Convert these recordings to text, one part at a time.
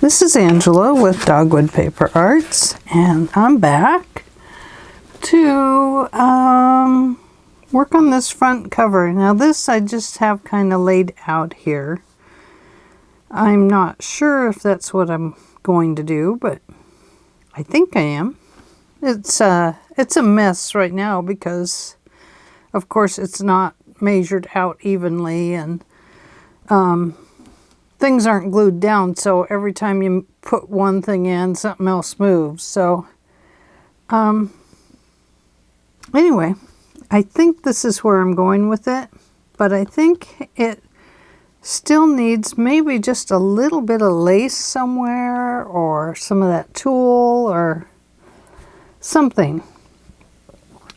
This is Angela with Dogwood Paper Arts, and I'm back to work on this front cover. Now this I just have kind of laid out here. I'm not sure if that's what I'm going to do, but I think I am. It's a mess right now because of course it's not measured out evenly, and things aren't glued down, so every time you put one thing in, something else moves. So anyway, I think this is where I'm going with it, but I think it still needs maybe just a little bit of lace somewhere, or some of that tulle or something.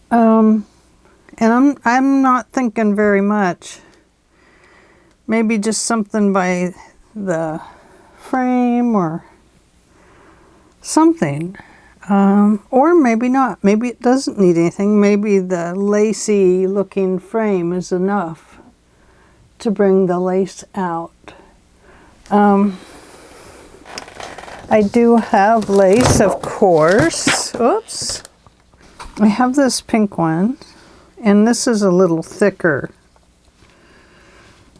And I'm not thinking very much. Maybe just something by the frame or something. Or maybe not. Maybe it doesn't need anything. Maybe the lacy looking frame is enough to bring the lace out. I do have lace, of course. Oops. I have this pink one, and this is a little thicker,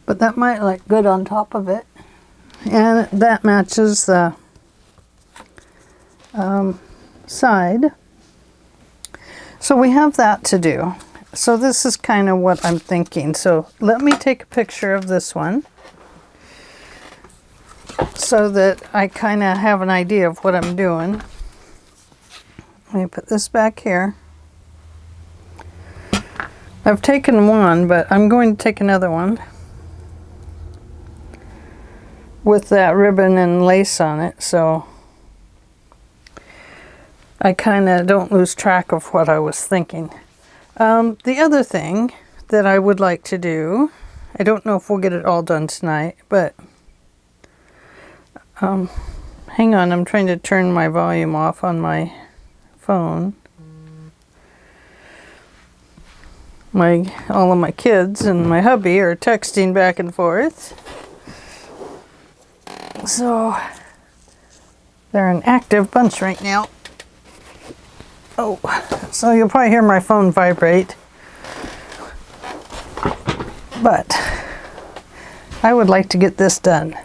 but that might look good on top of it. And that matches the side. So we have that to do. So this is kind of what I'm thinking. So let me take a picture of this one so that I kind of have an idea of what I'm doing. Let me put this back here. I've taken one, but I'm going to take another one with that ribbon and lace on it, so I kind of don't lose track of what I was thinking. The other thing that I would like to do, I don't know if we'll get it all done tonight, but hang on, I'm trying to turn my volume off on my phone. All of my kids and my hubby are texting back and forth. So they're an active bunch right now. Oh, so you'll probably hear my phone vibrate. But I would like to get this done.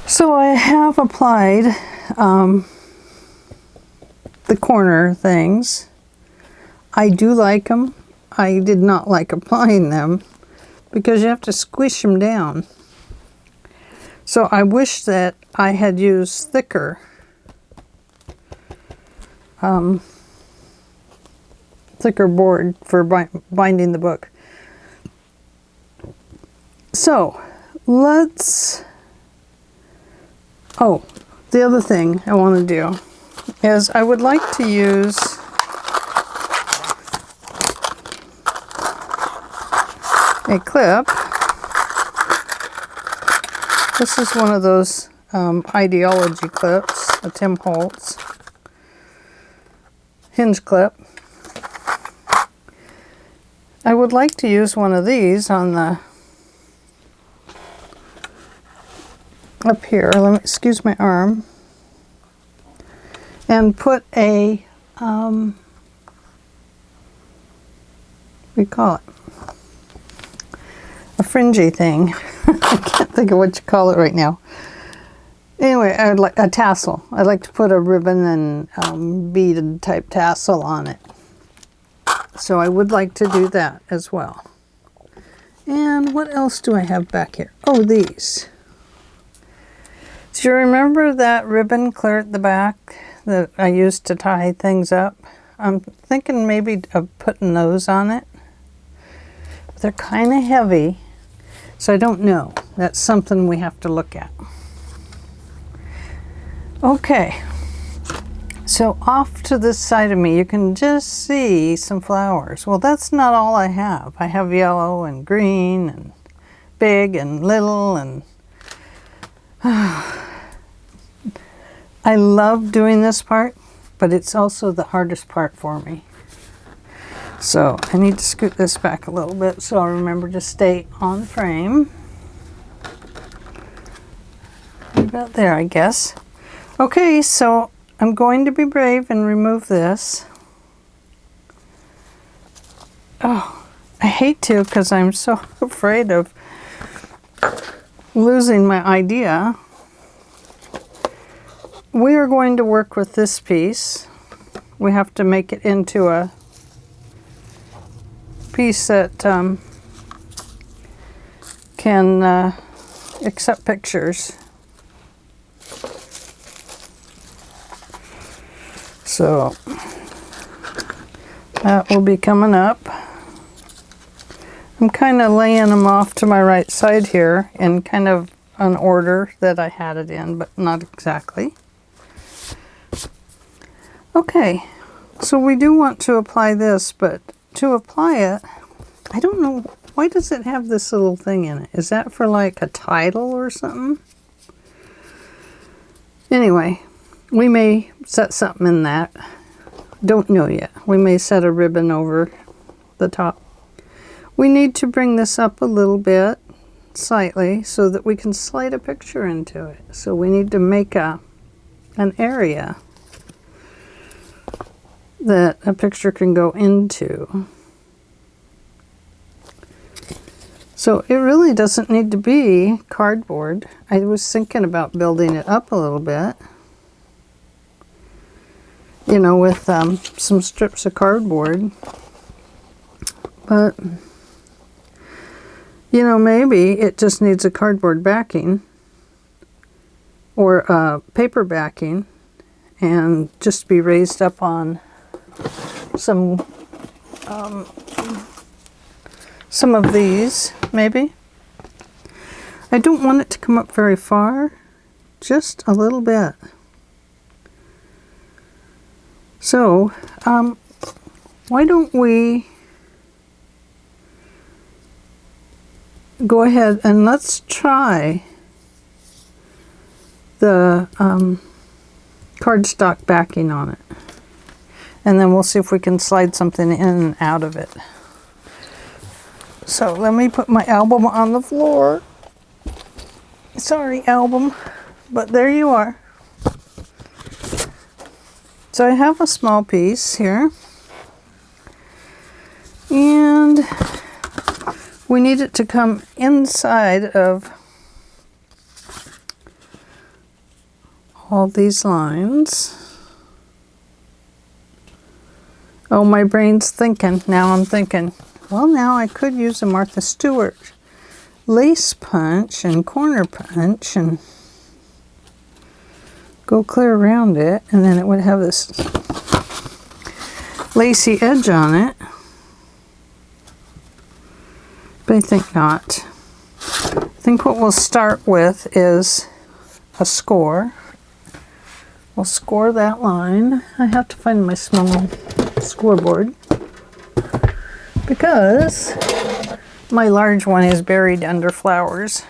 So I have applied the corner things. I do like them. I did not like applying them because you have to squish them down. So I wish that I had used thicker board for binding the book. So let's, the other thing I want to do is I would like to use a clip. This is one of those ideology clips, a Tim Holtz hinge clip. I would like to use one of these on the up here. Let me excuse my arm, and put a what do you call it? A fringy thing. I can't think of what you call it right now. Anyway, I would like a tassel. I'd like to put a ribbon and beaded type tassel on it. So I would like to do that as well. And what else do I have back here? Oh, these. Do you remember that ribbon clear at the back that I used to tie things up? I'm thinking maybe of putting those on it. They're kind of heavy, so I don't know. That's something we have to look at. Okay, so off to this side of me, you can just see some flowers. Well, that's not all I have. I have yellow and green and big and little, and I love doing this part, but it's also the hardest part for me. So I need to scoot this back a little bit so I'll remember to stay on frame. about there, I guess. Okay, so I'm going to be brave and remove this. Oh, I hate to because I'm so afraid of losing my idea. We are going to work with this piece. We have to make it into a piece that can accept pictures. So that will be coming up. I'm kind of laying them off to my right side here in kind of an order that I had it in, but not exactly. Okay, so we do want to apply this, but to apply it, I don't know, why does it have this little thing in it? Is that for like a title or something? Anyway, we may set something in that. Don't know yet. We may set a ribbon over the top. We need to bring this up a little bit, slightly, so that we can slide a picture into it. So we need to make an area that a picture can go into. So it really doesn't need to be cardboard. I was thinking about building it up a little bit, you know, with some strips of cardboard. But, you know, maybe it just needs a cardboard backing or a paper backing and just be raised up on some of these, maybe. I don't want it to come up very far, just a little bit. So, why don't we go ahead and let's try the cardstock backing on it. And then we'll see if we can slide something in and out of it. So let me put my album on the floor. Sorry, album, but there you are. So I have a small piece here. And we need it to come inside of all these lines. Oh, my brain's thinking. Now I'm thinking, well, now I could use a Martha Stewart lace punch and corner punch and go clear around it, and then it would have this lacy edge on it. But I think not. I think what we'll start with is a score. We'll score that line. I have to find my small scoreboard because my large one is buried under flowers.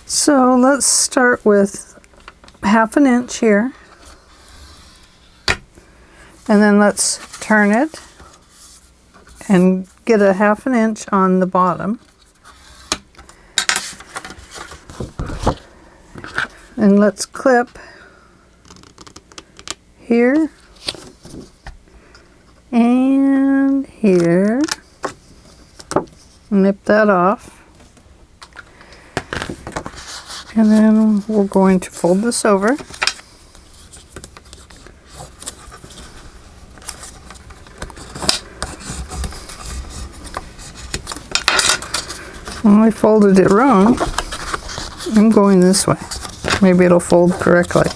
So let's start with 1/2 inch here, and then let's turn it and get a 1/2 inch on the bottom. And let's clip here and here. Nip that off. And then we're going to fold this over. Well, I folded it wrong. I'm going this way. Maybe it'll fold correctly.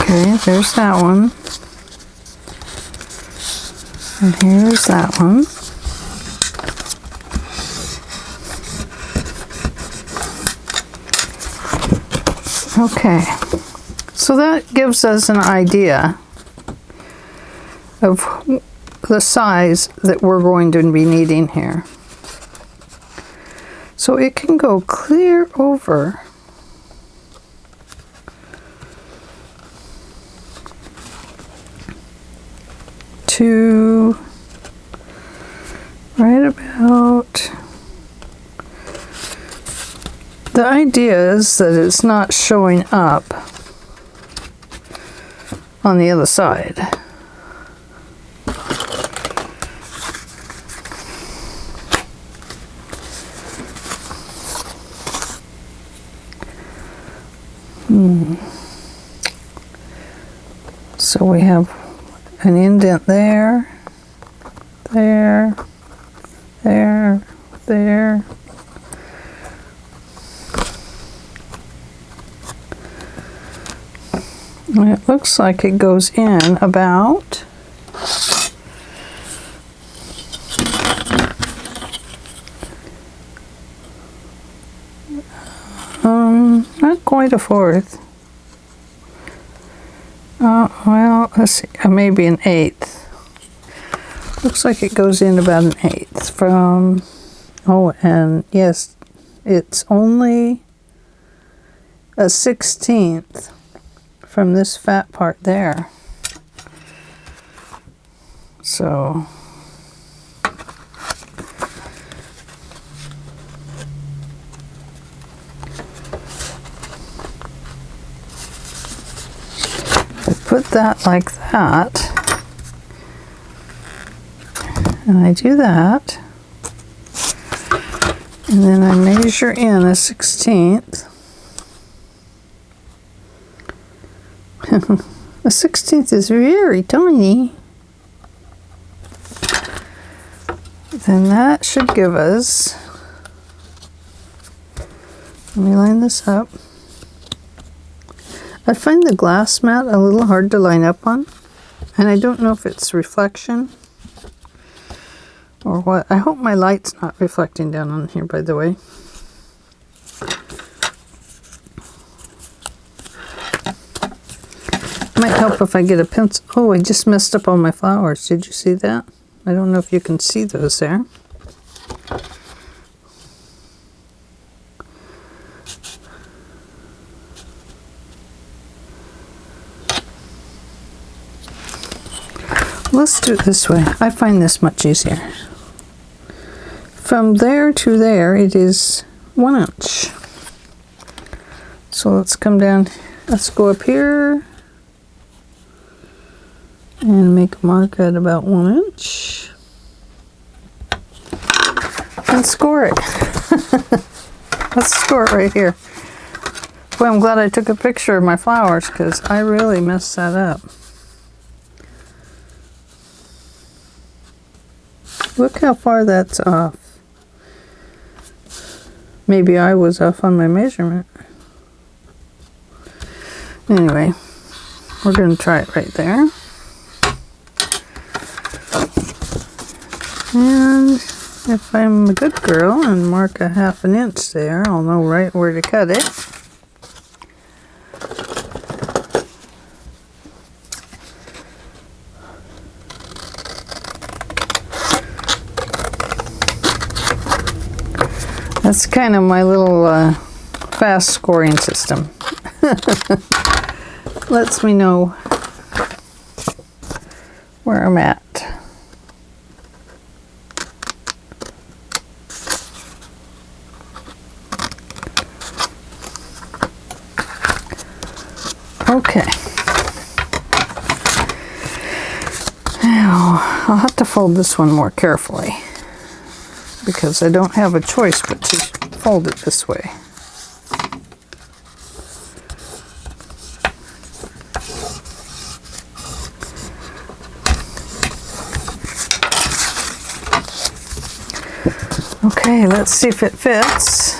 Okay, there's that one. And here's that one. Okay, so that gives us an idea of the size that we're going to be needing here. So it can go clear over to right about, the idea is that it's not showing up on the other side. So we have an indent there, there, there, there. And it looks like it goes in about not quite a fourth. Well, let's see, maybe an eighth. Looks like it goes in about an eighth from, oh, and yes, it's only a 16th from this fat part there. So I put that like that, and I do that, and then I measure in a 16th. A 16th is very tiny. Then that should give us, let me line this up. I find the glass mat a little hard to line up on, and I don't know if it's reflection or what. I hope my light's not reflecting down on here, by the way. Might help if I get a pencil. Oh, I just messed up all my flowers. Did you see that? I don't know if you can see those there. Let's do it this way. I find this much easier. From there to there, it is 1 inch. So let's come down. Let's go up here and make a mark at about 1 inch and score it. Let's score it right here. Boy, I'm glad I took a picture of my flowers because I really messed that up. Look how far that's off. Maybe I was off on my measurement. Anyway, we're going to try it right there. And if I'm a good girl and mark a 1/2 inch there, I'll know right where to cut it. That's kind of my little fast scoring system. Lets me know where I'm at. Okay. Now, I'll have to fold this one more carefully, because I don't have a choice but to fold it this way. Okay, let's see if it fits.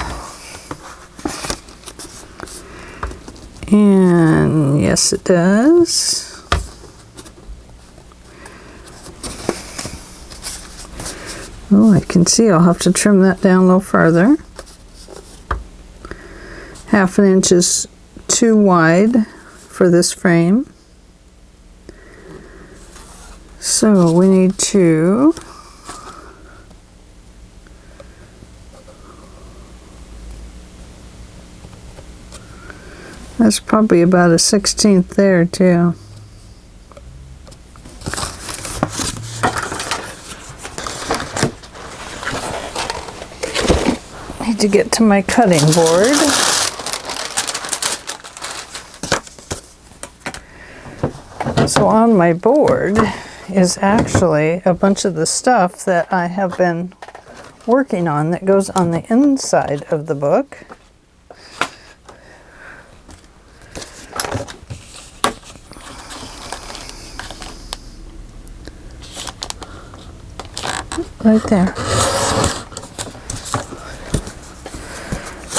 And yes, it does. Oh, I can see I'll have to trim that down a little further. 1/2 inch is too wide for this frame. So we need to that's probably about a 16th there too. Need to get to my cutting board. So on my board is actually a bunch of the stuff that I have been working on that goes on the inside of the book. Right there.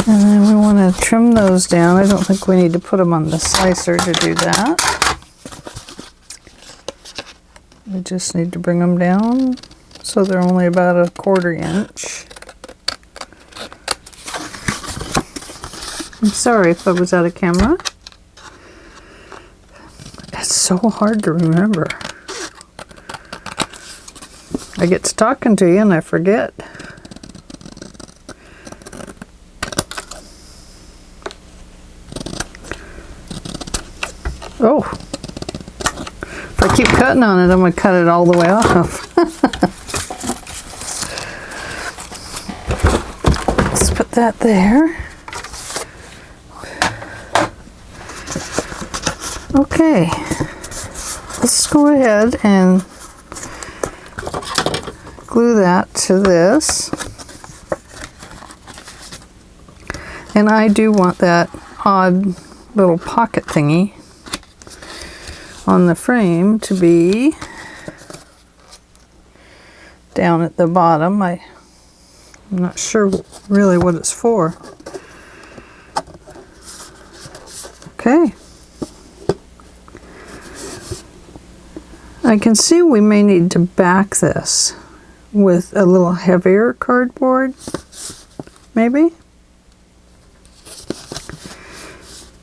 And then we want to trim those down. I don't think we need to put them on the slicer to do that. We just need to bring them down so they're only about 1/4 inch. I'm sorry if I was out of camera. It's so hard to remember. I get to talking to you and I forget. Oh, if I keep cutting on it, I'm going to cut it all the way off. Let's put that there. Okay, let's go ahead and glue that to this. And I do want that odd little pocket thingy on the frame to be down at the bottom. I'm not sure really what it's for. Okay. I can see we may need to back this with a little heavier cardboard, maybe.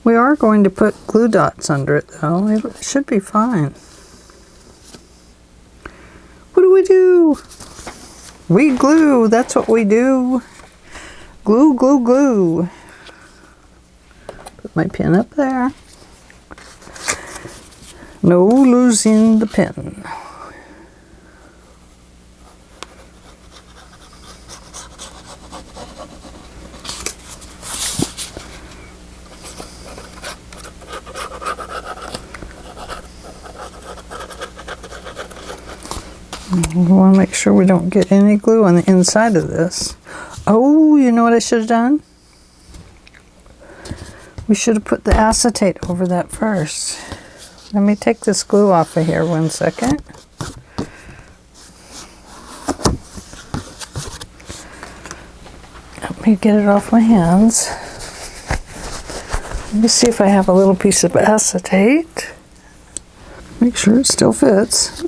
We are going to put glue dots under it though. It should be fine. What do? We glue, that's what we do. Glue, glue, glue. Put my pin up there. No losing the pin. We want to make sure we don't get any glue on the inside of this. Oh, you know what I should have done? We should have put the acetate over that first. Let me take this glue off of here 1 second. Let me get it off my hands. Let me see if I have a little piece of acetate. Make sure it still fits.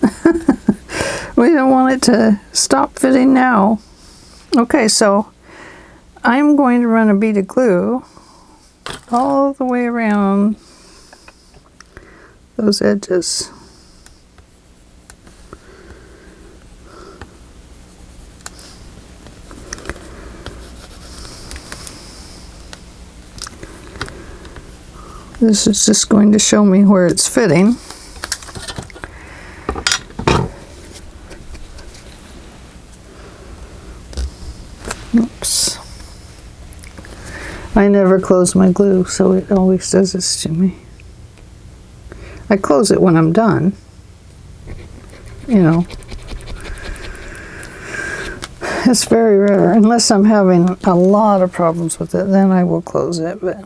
We don't want it to stop fitting now. Okay, so I'm going to run a bead of glue all the way around those edges. This is just going to show me where it's fitting. Oops. I never close my glue, so it always does this to me. I close it when I'm done, you know. It's very rare, unless I'm having a lot of problems with it, then I will close it, but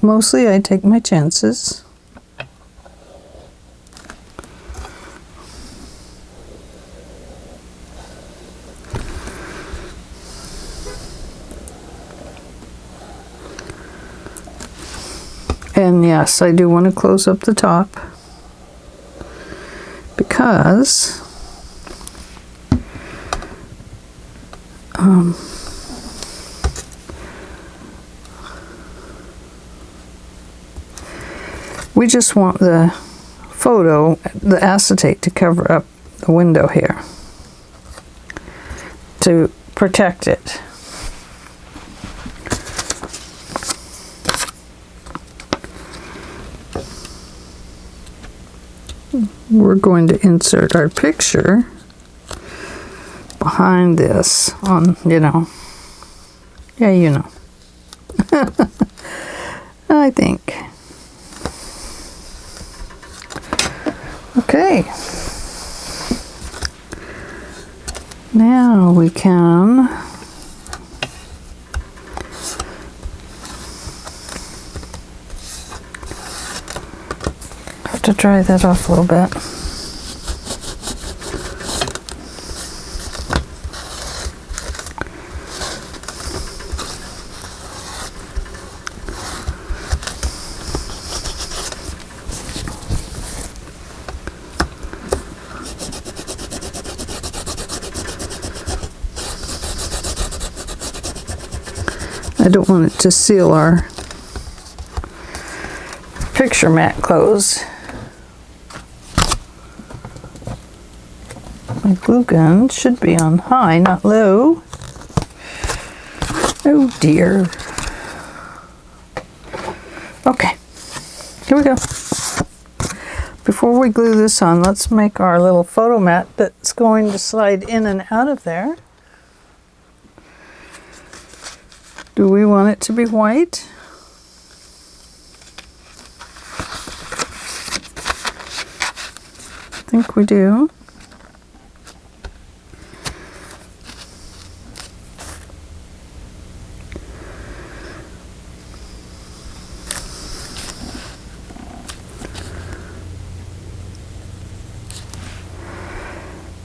mostly I take my chances. And yes, I do want to close up the top because we just want the photo, the acetate, to cover up the window here to protect it. We're going to insert our picture behind this on, you know. Yeah, you know. I think. Okay. Now we can have to dry that off a little bit. I don't want it to seal our picture mat closed. My glue gun should be on high, not low. Oh dear. Okay, here we go. Before we glue this on, let's make our little photo mat that's going to slide in and out of there. Do we want it to be white? I think we do.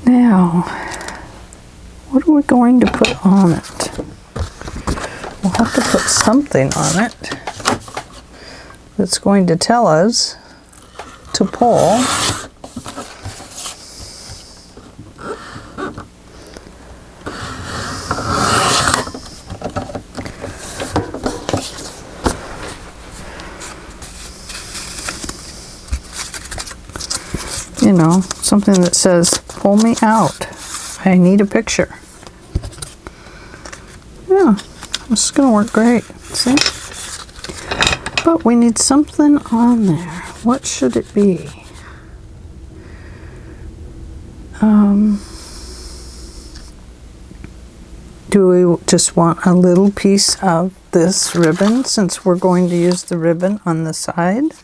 Now, what are we going to put on it? We'll have to put something on it that's going to tell us to pull. You know, something that says, pull me out. I need a picture. Yeah. This is going to work great, see? But we need something on there. What should it be? Do we just want a little piece of this ribbon since we're going to use the ribbon on the side?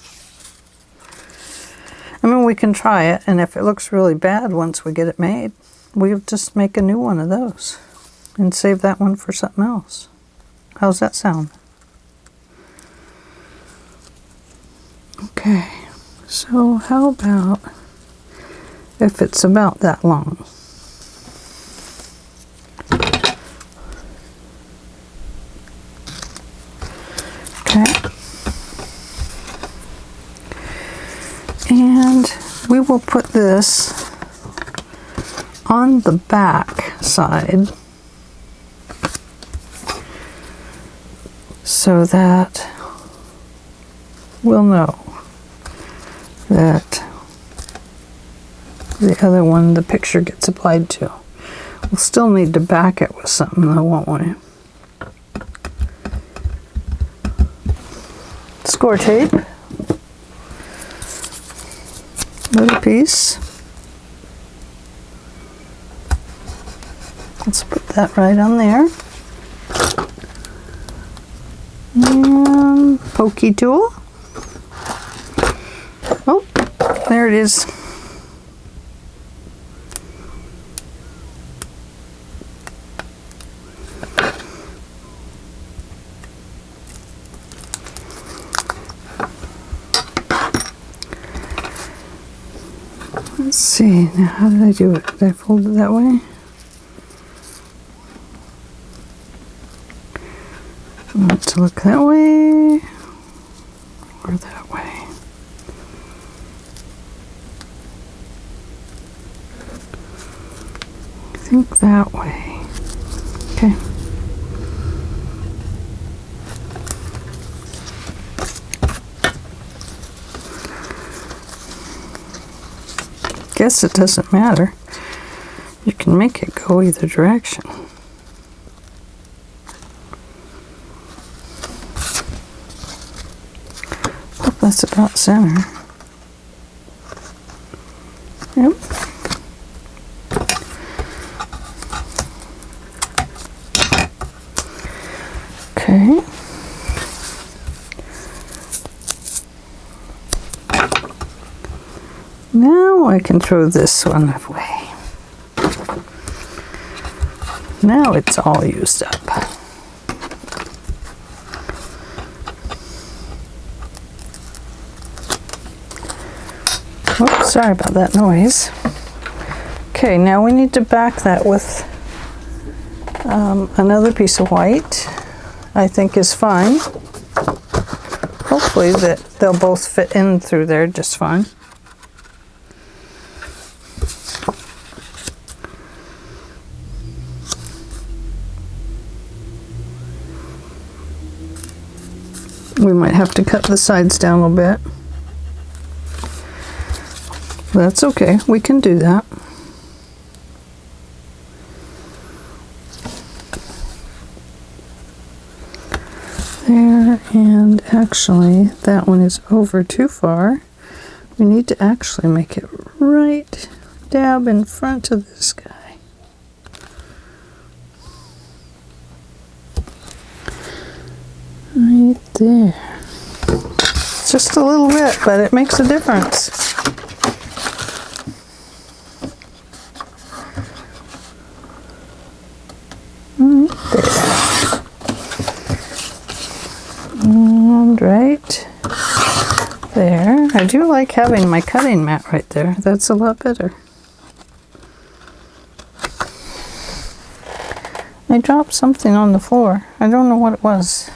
I mean, we can try it, and if it looks really bad once we get it made, we'll just make a new one of those and save that one for something else. How's that sound? Okay, so how about if it's about that long? Okay. And we will put this on the back side so that we'll know that the other one, the picture gets applied to. We'll still need to back it with something though, won't we? Score tape. Little piece. Let's put that right on there. And pokey tool. Oh, there it is. Let's see, now how did I do it? Did I fold it that way? I want it to look that way or that way. I think that way. Okay. Guess it doesn't matter. You can make it go either direction. Hope that's about center. Yep. Okay. Now I can throw this one away. Now it's all used up. Oops, sorry about that noise. Okay, now we need to back that with another piece of white. I think is fine. Hopefully that they'll both fit in through there just fine. We might have to cut the sides down a little bit. That's okay, we can do that. There, and actually that one is over too far. We need to actually make it right dab in front of this guy. Right there. Just a little bit, but it makes a difference. Right there. And right there. I do like having my cutting mat right there. That's a lot better. I dropped something on the floor. I don't know what it was.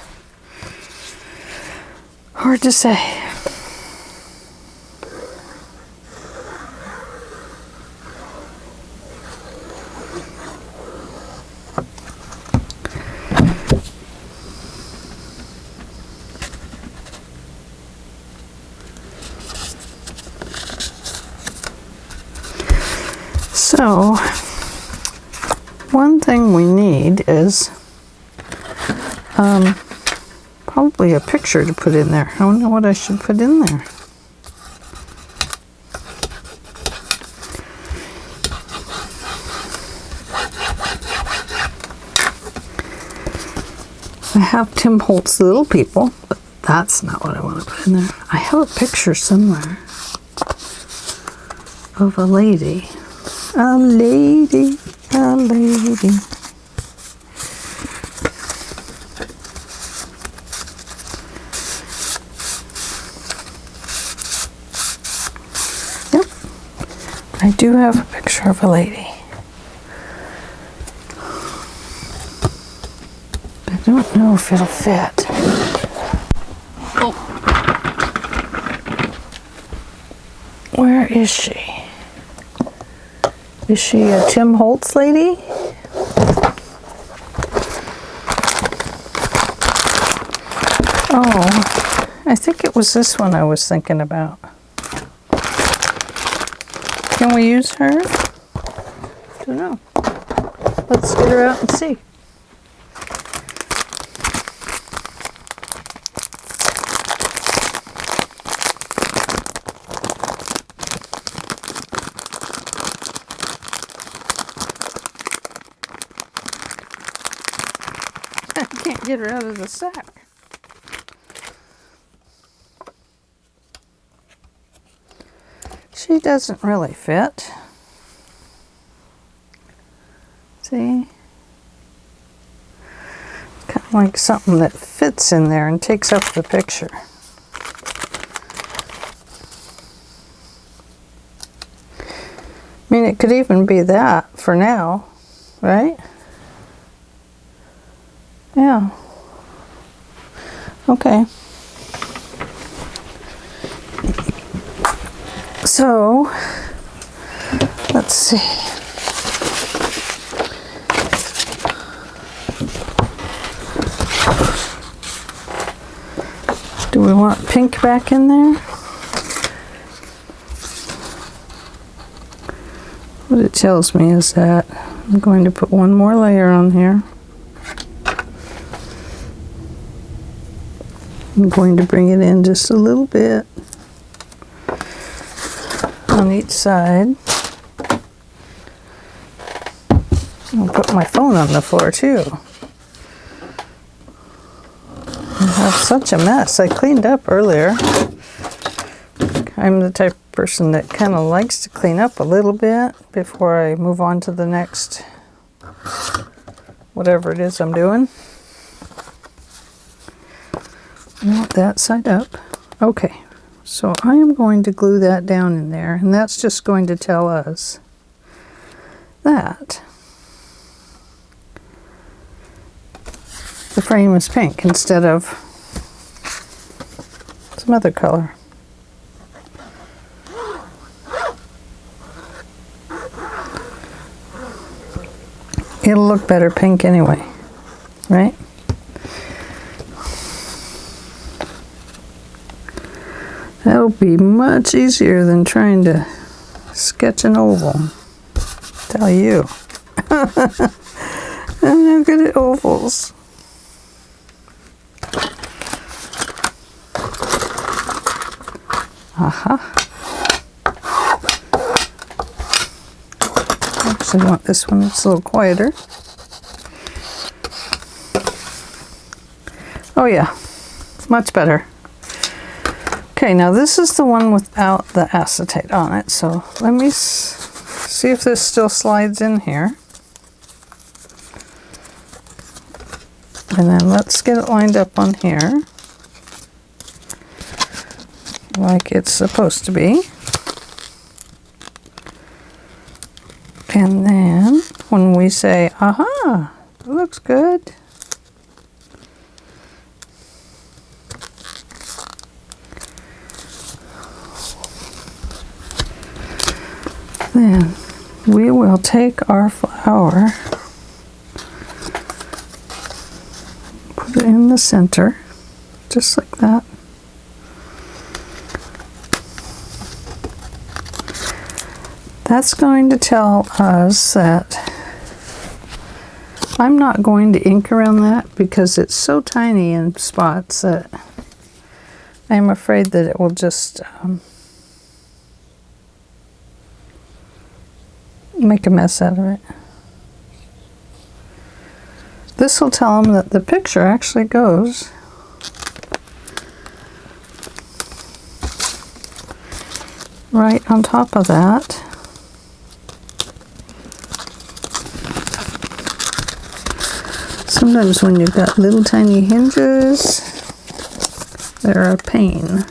Hard to say. So, one thing we need is probably a picture to put in there. I don't know what I should put in there. I have Tim Holtz Little People, but that's not what I want to put in there. I have a picture somewhere of a lady. A lady, a lady. Yep, I do have a picture of a lady. I don't know if it'll fit. Oh. Where is she? Is she a Tim Holtz lady? Oh, I think it was this one I was thinking about. Can we use her? Don't know. Let's get her out and see. I can't get her out of the sack. She doesn't really fit. See? Kind of like something that fits in there and takes up the picture. I mean, it could even be that for now, right? Yeah. Okay. So, let's see. Do we want pink back in there? What it tells me is that I'm going to put one more layer on here. I'm going to bring it in just a little bit on each side. I'll put my phone on the floor too. have such a mess. I cleaned up earlier. I'm the type of person that kind of likes to clean up a little bit before I move on to the next whatever it is I'm doing. Want that side up. Okay, so I am going to glue that down in there, and that's just going to tell us that the frame is pink instead of some other color. It'll look better pink anyway, right? That'll be much easier than trying to sketch an oval. Tell you. I'm not good at ovals. Aha. Actually, I want this one that's a little quieter. Oh yeah, much better. Okay, now this is the one without the acetate on it, so let me see if this still slides in here. And then let's get it lined up on here, like it's supposed to be. And then when we say, aha, it looks good. Then we will take our flower, put it in the center, just like that. That's going to tell us that I'm not going to ink around that because it's so tiny in spots that I'm afraid that it will just make a mess out of it. This will tell them that the picture actually goes right on top of that. Sometimes when you've got little tiny hinges, they're a pain.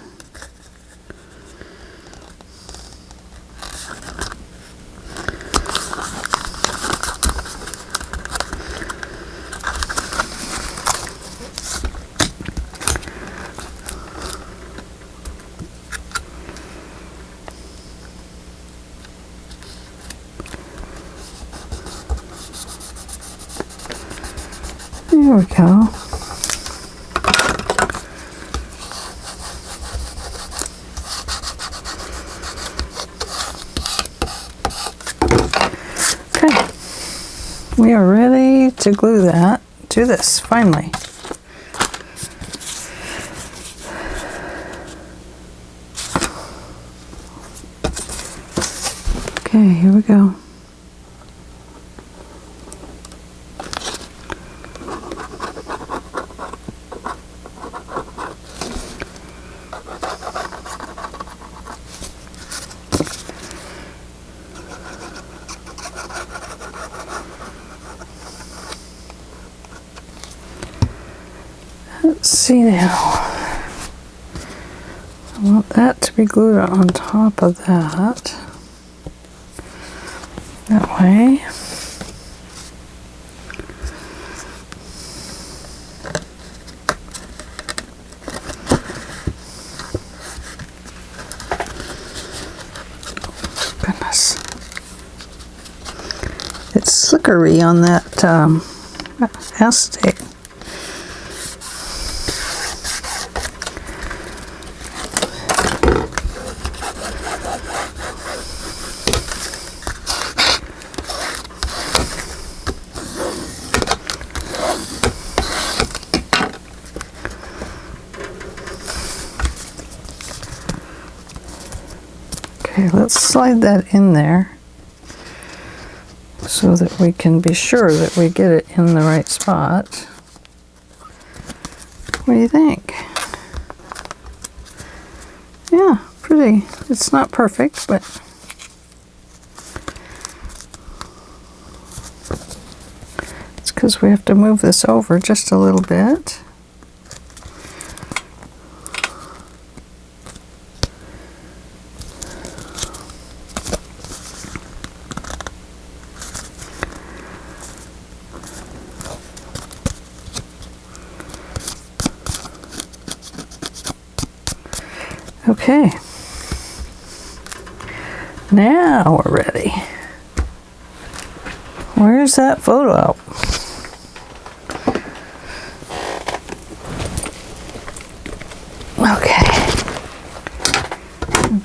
There we go. Okay, we are ready to glue that to this finally. Okay, here we go. Let's see now. I want that to be glued on top of that. That way. Goodness. It's slickery on that acetate. Okay, let's slide that in there so that we can be sure that we get it in the right spot. What do you think? Yeah, pretty. It's not perfect, but it's because we have to move this over just a little bit. Okay, now we're ready. Where's that photo? Okay,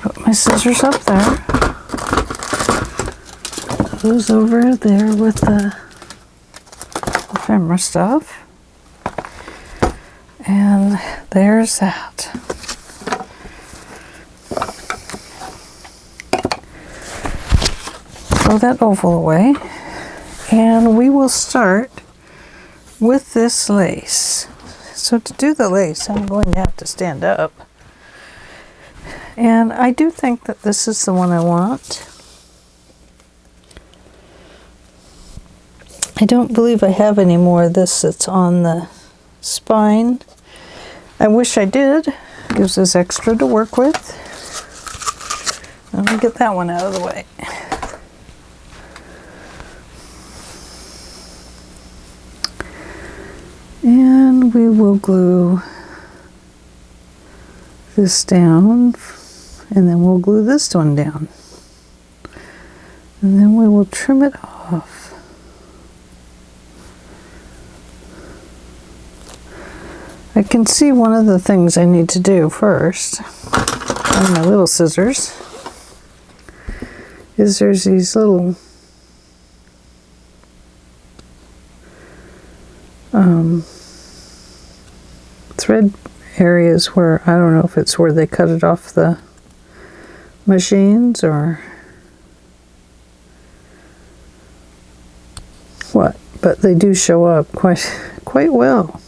put my scissors up there. Those over there with the ephemera stuff. And there's that. Throw that oval away, and we will start with this lace. So to do the lace, I'm going to have to stand up, and I do think that this is the one I want. I don't believe I have any more of this that's on the spine. I wish I did. Gives us extra to work with. Let me get that one out of the way. And we will glue this down, and then we'll glue this one down. And then we will trim it off. I can see one of the things I need to do first, on my little scissors, is there's these little thread areas where I don't know if it's where they cut it off the machines or what, but they do show up quite well.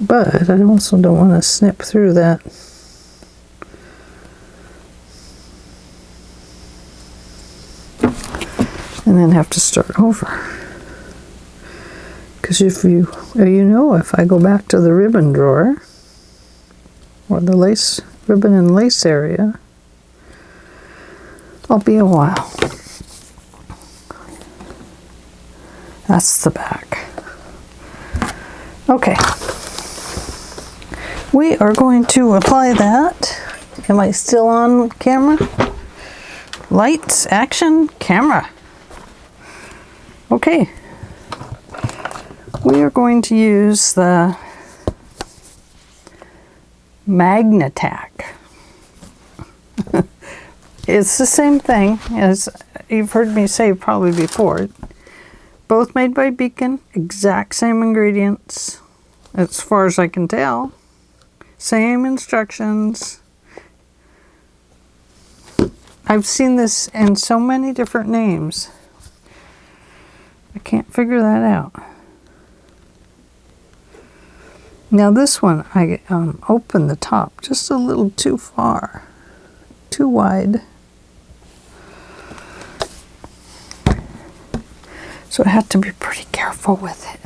But I also don't want to snip through that. And then have to start over. Because if if I go back to the ribbon drawer, or the lace, ribbon and lace area, I'll be a while. That's the back. Okay. We are going to apply that. Am I still on camera? Lights, action, camera. Okay. We are going to use the Magnatac. It's the same thing as you've heard me say probably before. Both made by Beacon, exact same ingredients, as far as I can tell. Same instructions. I've seen this in so many different names. I can't figure that out. Now this one, I opened the top just a little too far, too wide. So I had to be pretty careful with it.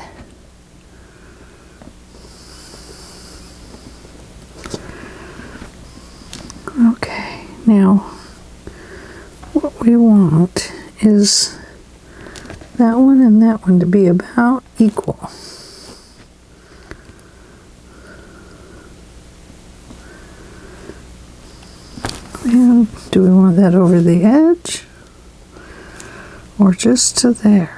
Okay, now what we want is that one and that one to be about equal. And do we want that over the edge or just to there?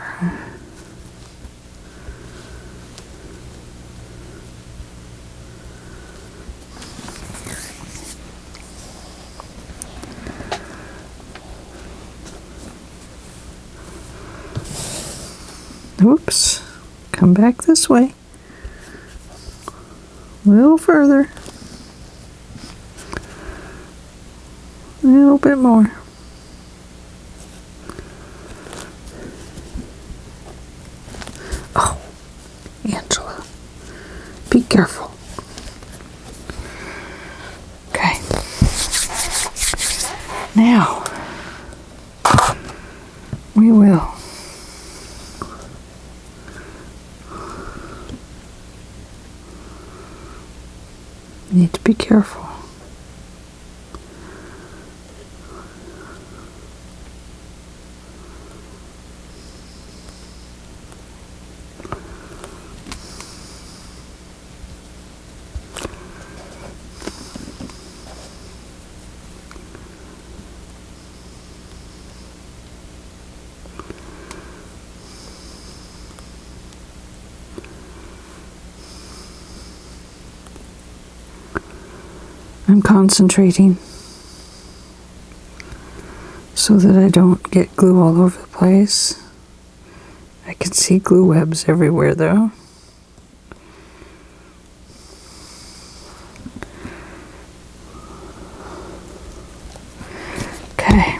Oops, come back this way. A little further. A little bit more. Oh, Angela. Be careful. Okay. Now, we will need to be careful. I'm concentrating so that I don't get glue all over the place. I can see glue webs everywhere though. Okay.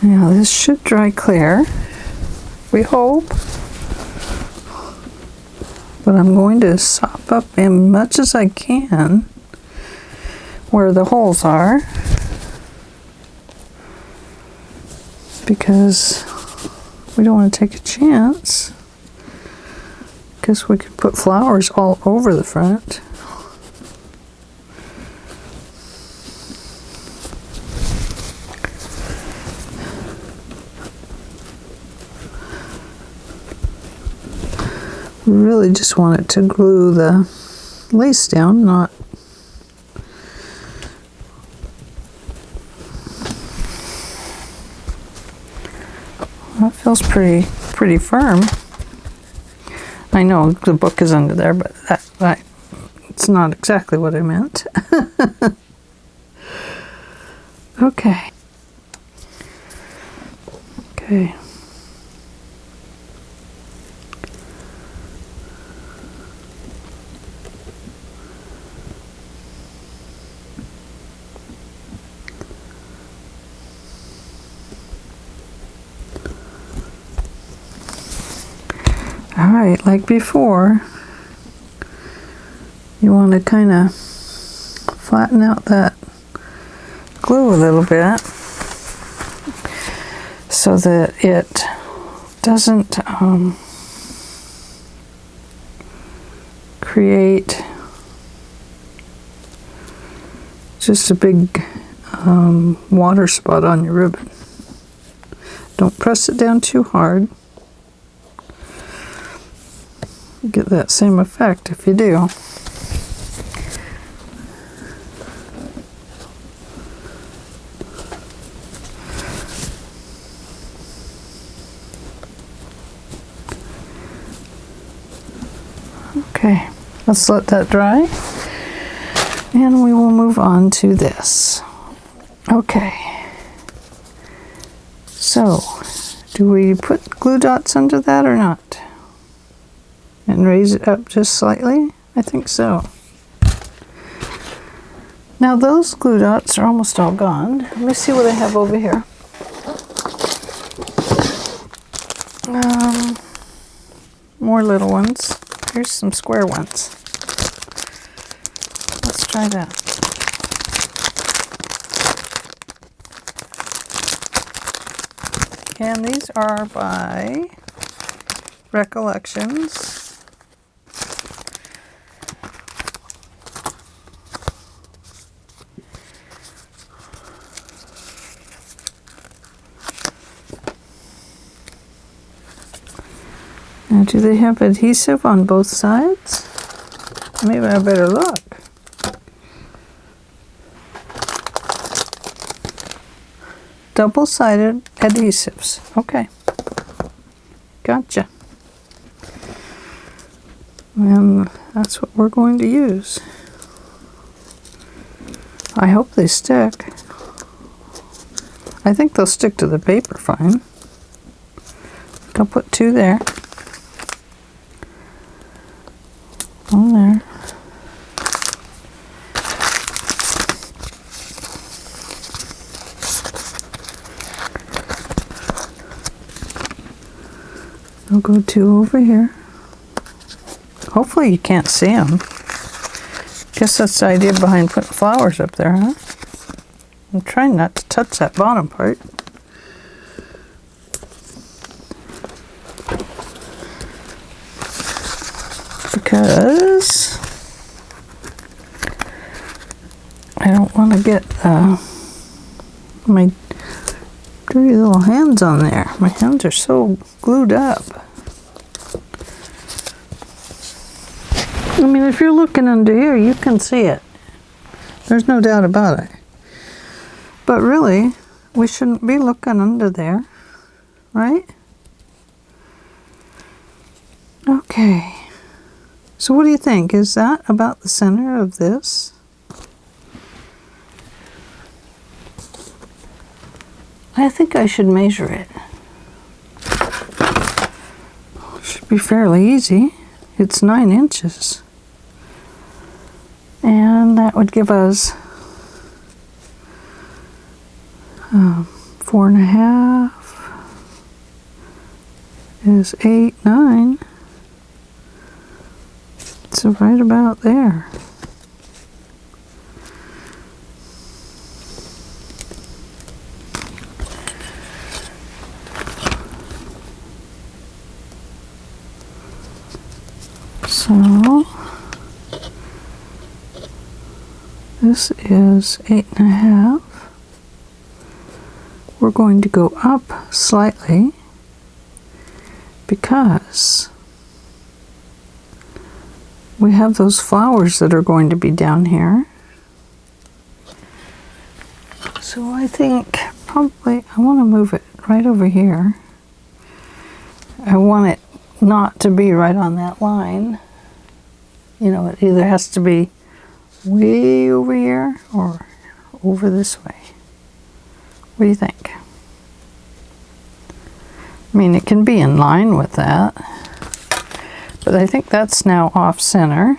Now this should dry clear, we hope, but I'm going to sop up as much as I can where the holes are, because we don't want to take a chance, because we could put flowers all over the front. We really just want it to glue the lace down, not that feels pretty firm. I know the book is under there, but that it's not exactly what I meant. Okay. Okay. Alright, like before, you want to kind of flatten out that glue a little bit so that it doesn't create just a big water spot on your ribbon. Don't press it down too hard. Get that same effect if you do. Okay, let's let that dry, and we will move on to this. Okay, so do we put glue dots under that or not? And raise it up just slightly? I think so. Now those glue dots are almost all gone. Let me see what I have over here. More little ones. Here's some square ones. Let's try that. And these are by Recollections. Now, do they have adhesive on both sides? Maybe I better look. Double-sided adhesives. Okay. Gotcha. And that's what we're going to use. I hope they stick. I think they'll stick to the paper fine. I'll put 2 there. 1 there. I'll go 2 over here. Hopefully you can't see them. Guess that's the idea behind putting flowers up there, huh? I'm trying not to touch that bottom part. Because I don't want to get my dirty little hands on there. My hands are so glued up. I mean, if you're looking under here, you can see it. There's no doubt about it. But really, we shouldn't be looking under there, right? Okay. So what do you think? Is that about the center of this? I think I should measure it. Should be fairly easy. It's 9 inches. And that would give us 4.5 is 8, 9. So right about there. So this is 8.5. We're going to go up slightly because we have those flowers that are going to be down here. So I think probably I want to move it right over here. I want it not to be right on that line. You know, it either has to be way over here or over this way. What do you think? I mean, it can be in line with that, but I think that's now off center.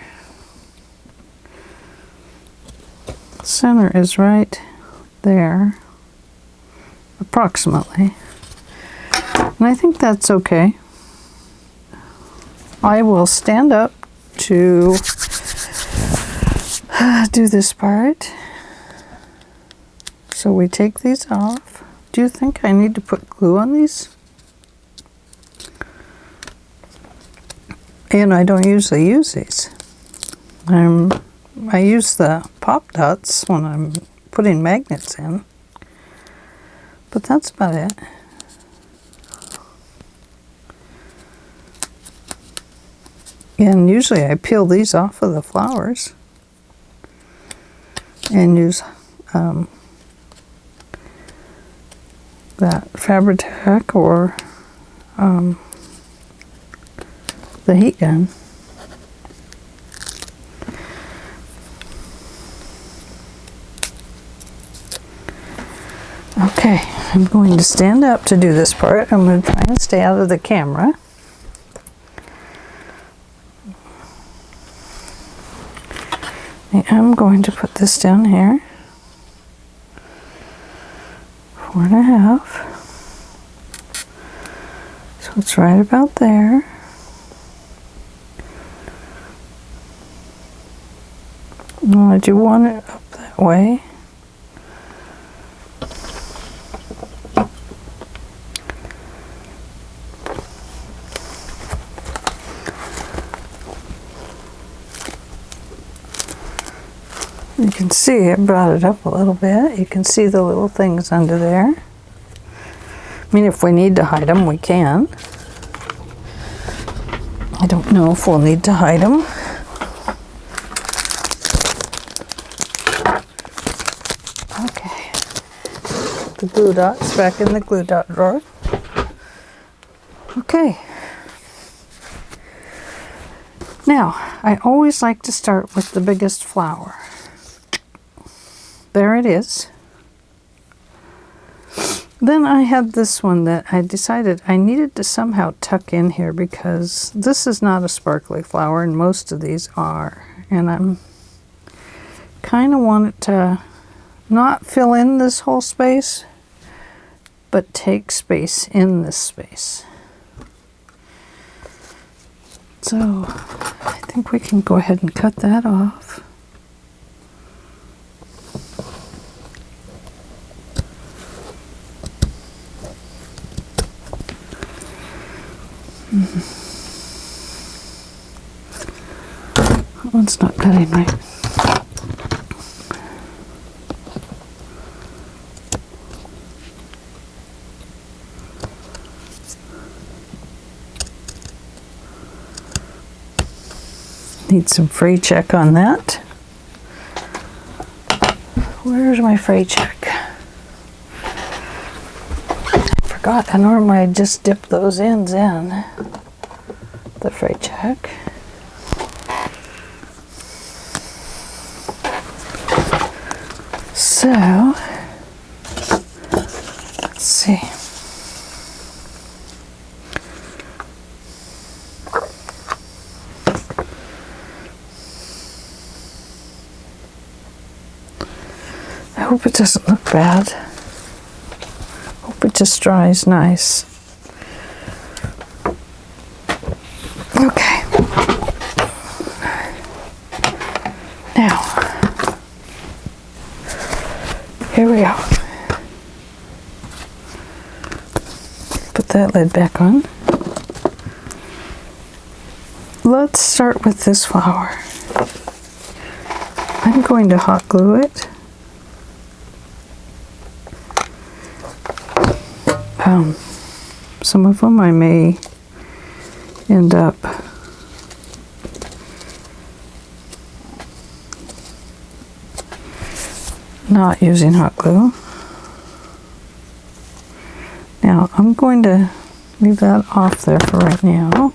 Center is right there, approximately. And I think that's okay. I will stand up to do this part. So we take these off. Do you think I need to put glue on these? And I don't usually use these. I use the pop dots when I'm putting magnets in. But that's about it. And usually I peel these off of the flowers and use that Fabri-Tac or the heat gun. Okay, I'm going to stand up to do this part. I'm going to try and stay out of the camera. I'm going to put this down here. 4.5. So it's right about there. Now I do want it up that way. You can see it brought it up a little bit. You can see the little things under there. I mean, if we need to hide them, we can. I don't know if we'll need to hide them. Okay. The glue dot's back in the glue dot drawer. Okay. Now, I always like to start with the biggest flower. There it is. Then I had this one that I decided I needed to somehow tuck in here because this is not a sparkly flower and most of these are. And I'm kind of want it to not fill in this whole space, but take space in this space. So I think we can go ahead and cut that off. That one's not cutting right. Need some fray check on that. Where's my fray check? I forgot. I normally just dip those ends in the fray check. So, let's see. I hope it doesn't look bad. Hope it just dries nice. Okay. Now, here we go. Put that lid back on. Let's start with this flower. I'm going to hot glue it. Some of them I may end up not using hot glue. Now I'm going to leave that off there for right now.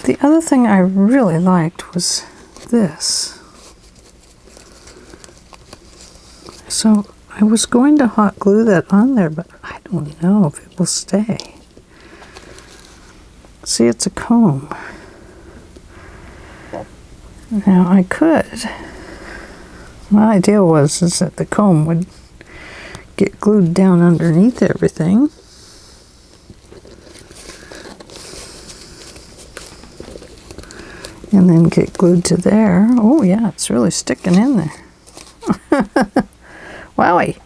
The other thing I really liked was this. So I was going to hot glue that on there, but I don't know if it will stay. See, it's a comb. Now I could. My idea was that the comb would get glued down underneath everything. And then get glued to there. Oh yeah, it's really sticking in there. Wowie.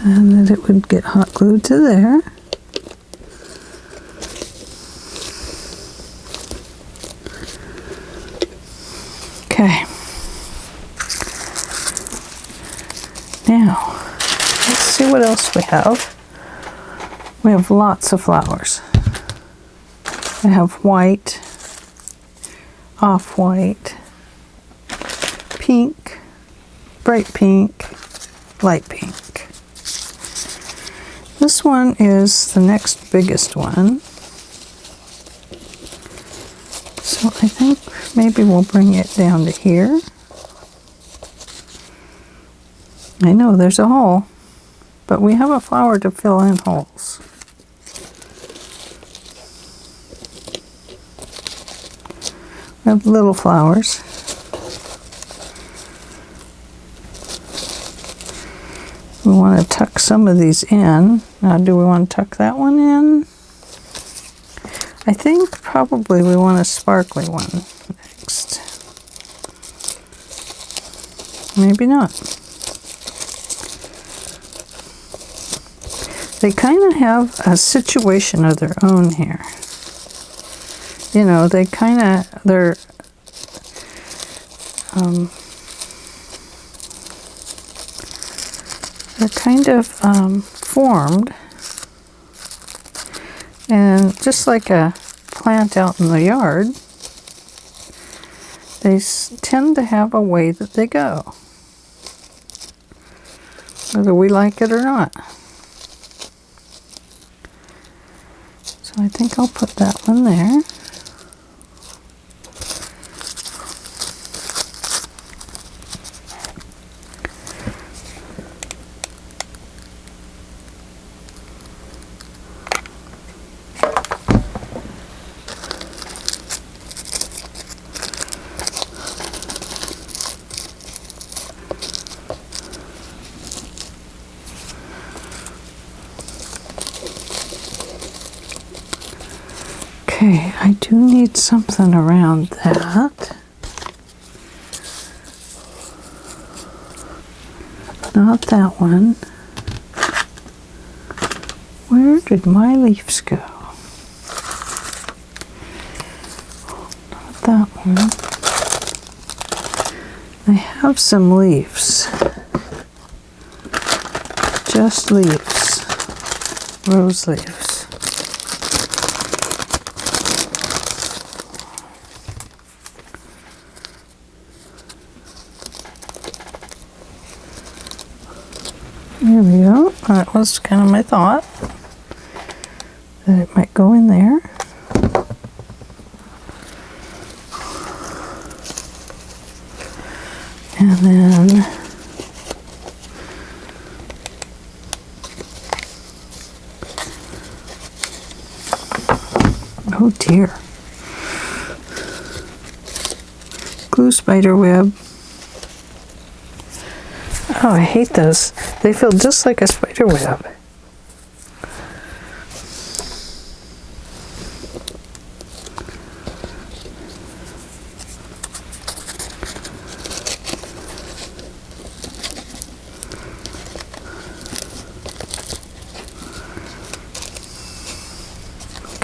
And then it would get hot glued to there. Okay. Now, let's see what else we have. We have lots of flowers. I have white, off-white, pink, bright pink, light pink. This one is the next biggest one. So I think maybe we'll bring it down to here. I know there's a hole, but we have a flower to fill in holes. We have little flowers. We want to tuck some of these in. Now, do we want to tuck that one in? I think probably we want a sparkly one next. Maybe not. They kind of have a situation of their own here. You know, they're kind of formed, and just like a plant out in the yard, they tend to have a way that they go, whether we like it or not. So I think I'll put that one there. Okay, I do need something around that. Not that one. Where did my leaves go? Not that one. I have some leaves. Just leaves. Rose leaves. There we go. That was kind of my thought, that it might go in there. And then oh dear. Glue spider web. Oh, I hate those. They feel just like a spider web.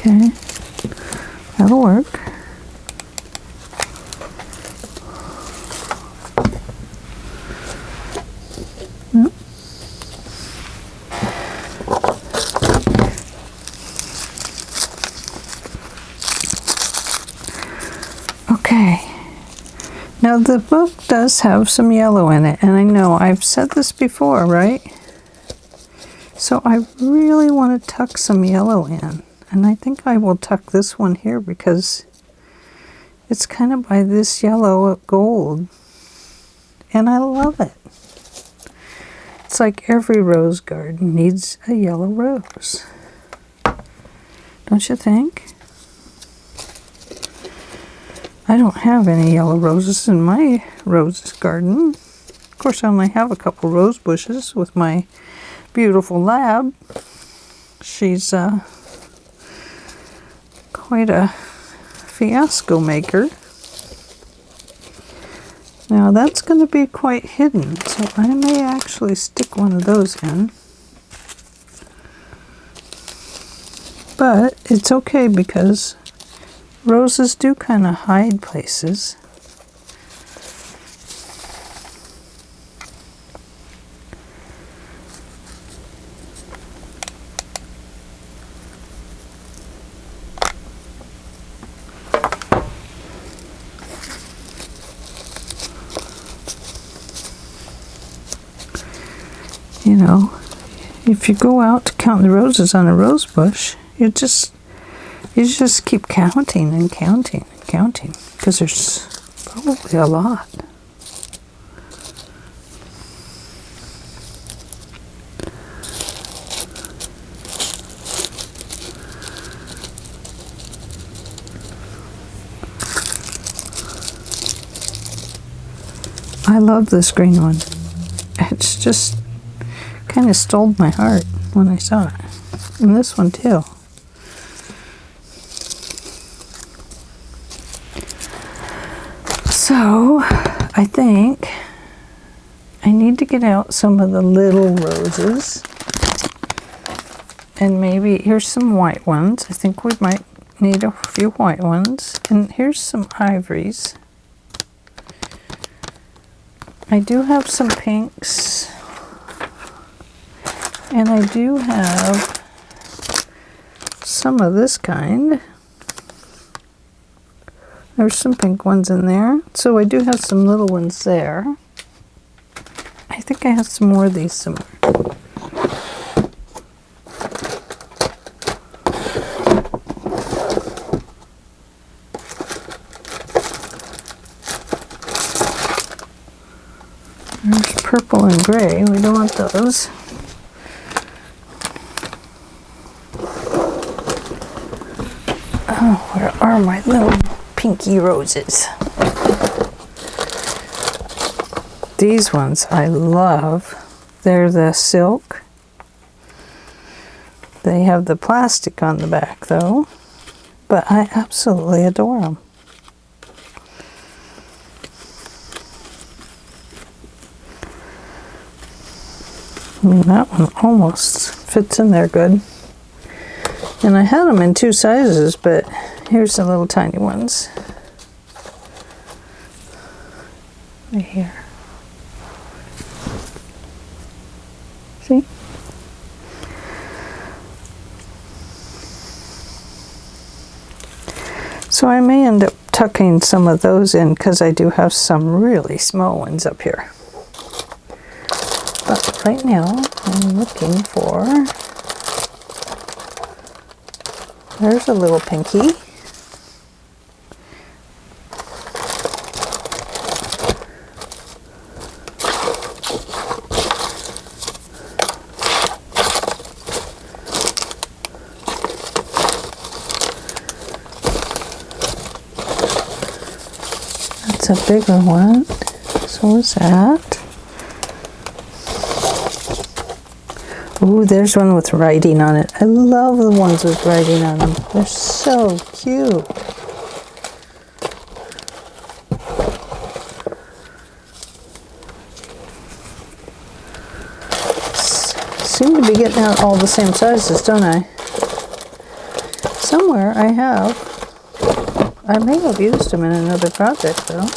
Okay, that'll work. Yep. Okay, now the book does have some yellow in it, and I know I've said this before, right? So I really want to tuck some yellow in. And I think I will tuck this one here because it's kind of by this yellow gold. And I love it. It's like every rose garden needs a yellow rose. Don't you think? I don't have any yellow roses in my rose garden. Of course, I only have a couple rose bushes with my beautiful lab. She's quite a fiasco maker. Now that's going to be quite hidden, so I may actually stick one of those in. But it's okay because roses do kind of hide places. You know, if you go out to count the roses on a rose bush, you just keep counting and counting and counting, because there's probably a lot. I love this green one. It's just kind of stole my heart when I saw it. And this one too. So I think I need to get out some of the little roses. And maybe here's some white ones. I think we might need a few white ones. And here's some ivories. I do have some pinks. And I do have some of this kind. There's some pink ones in there. So I do have some little ones there. I think I have some more of these somewhere. There's purple and gray. We don't want those. Oh, where are my little pinky roses? These ones I love. They're the silk. They have the plastic on the back though, but I absolutely adore them. And that one almost fits in there good. And I had them in 2 sizes, but here's the little tiny ones. Right here. See? So I may end up tucking some of those in because I do have some really small ones up here. But right now I'm looking for, there's a little pinky. That's a bigger one. So is that. Ooh, there's one with writing on it. I love the ones with writing on them. They're so cute. Seem to be getting out all the same sizes, don't I? Somewhere I have. I may have used them in another project though.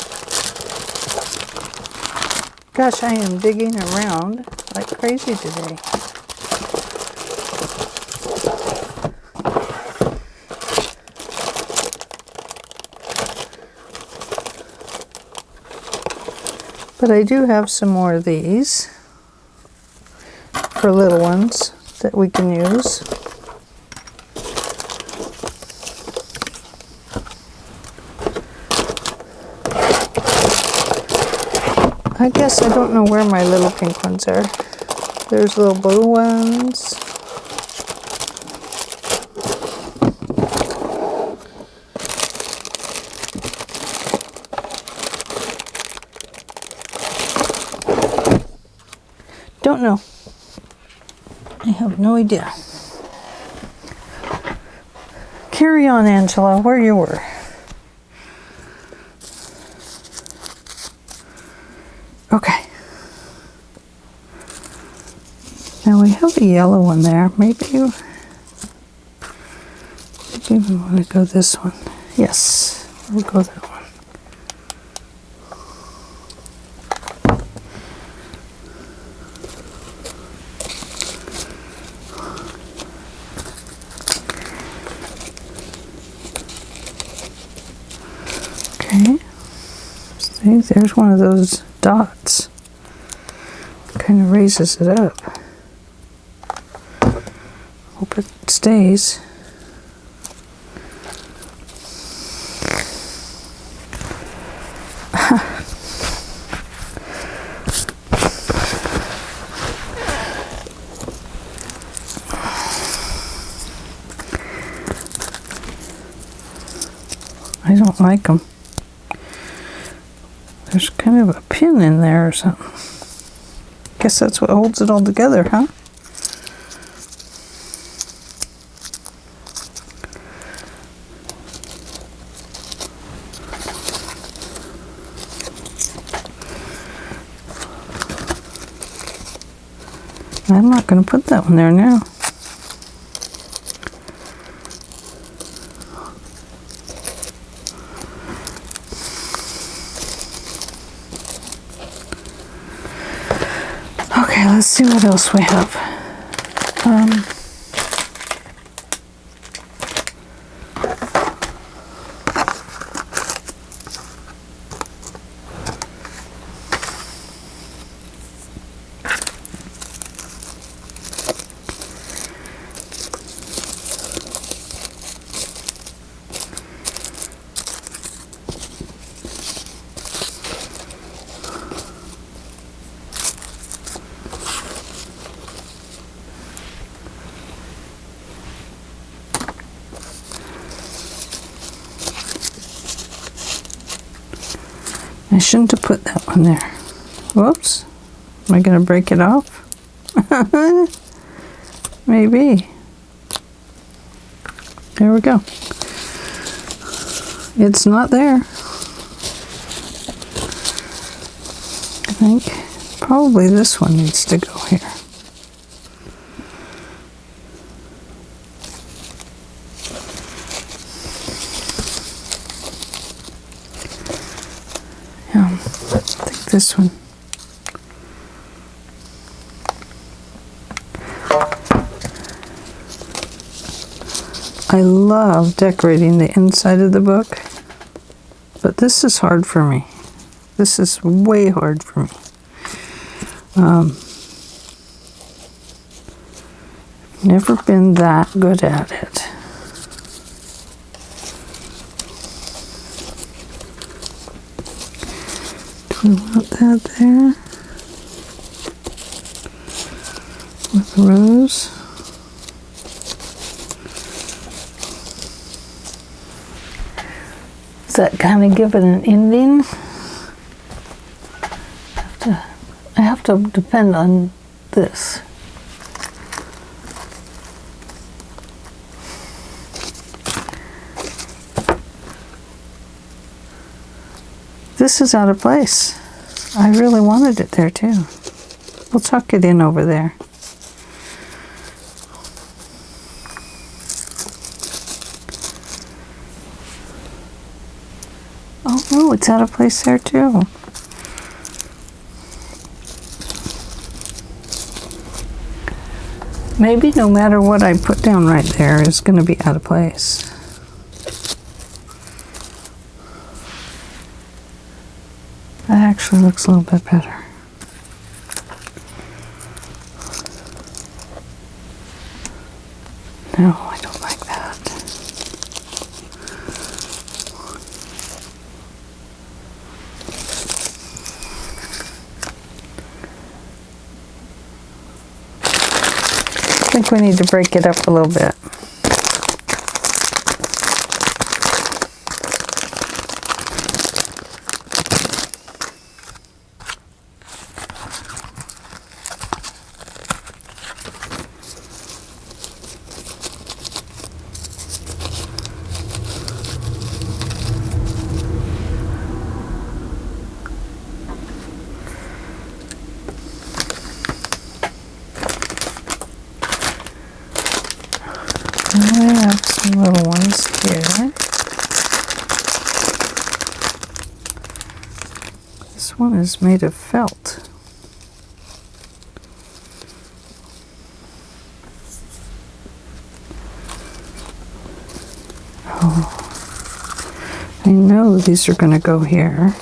Gosh, I am digging around like crazy today. But I do have some more of these for little ones that we can use. I guess I don't know where my little pink ones are. There's little blue ones. Don't know. I have no idea. Carry on, Angela, where you were. Okay. Now we have a yellow one there. Maybe we want to go this one. Yes, we'll go that one. Okay. See, there's one of those dots. Kind of raises it up. Hope it stays. I don't like them. There's kind of a pin in there or something. Guess that's what holds it all together, huh? I'm not going to put that one there now. Okay, let's see what else we have. I shouldn't have put that one there. Whoops. Am I going to break it off? Maybe. There we go. It's not there. I think probably this one needs to go here. Yeah, I think this one. I love decorating the inside of the book, but this is hard for me. This is way hard for me. Never been that good at it. Do we want that there? With the rose? Does that kind of give it an ending? I have to depend on this. This is out of place. I really wanted it there too. We'll tuck it in over there. Oh no, it's out of place there too. Maybe no matter what I put down right there is going to be out of place. That actually looks a little bit better. No, I don't like that. I think we need to break it up a little bit. I have some little ones here. This one is made of felt. Oh, I know these are going to go here.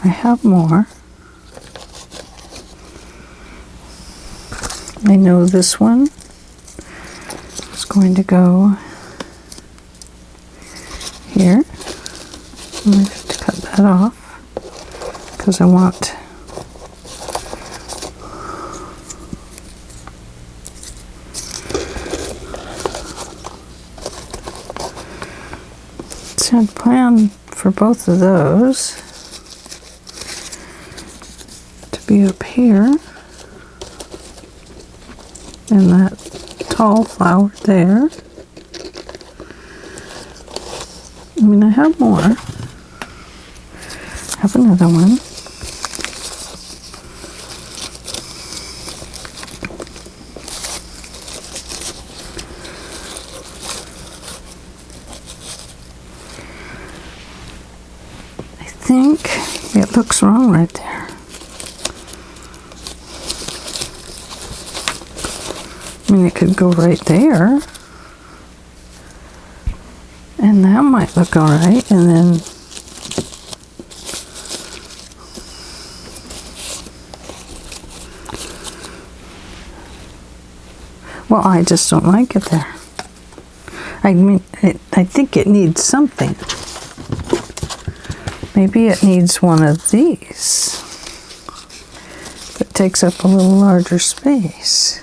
I have more. I know this one is going to go here. I'm going to have to cut that off because I want had planned for both of those to be up here and that tall flower there. I mean, I have more. I have another one. I think it looks wrong right there. I mean, it could go right there. And that might look alright, and then well, I just don't like it there. I mean, I think it needs something. Maybe it needs one of these that takes up a little larger space.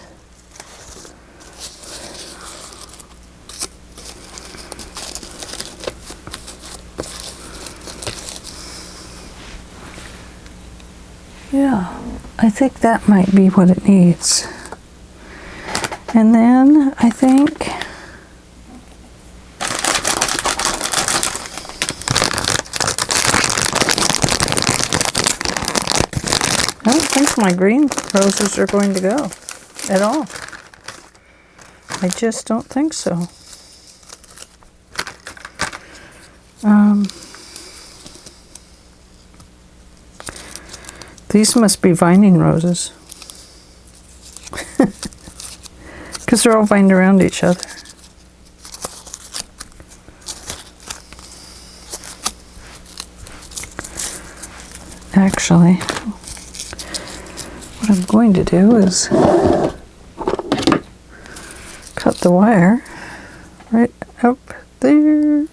Yeah, I think that might be what it needs. And then I think think my green roses are going to go at all. I just don't think so. These must be vining roses. Because they're all vined around each other. Actually, what I'm going to do is cut the wire right up there.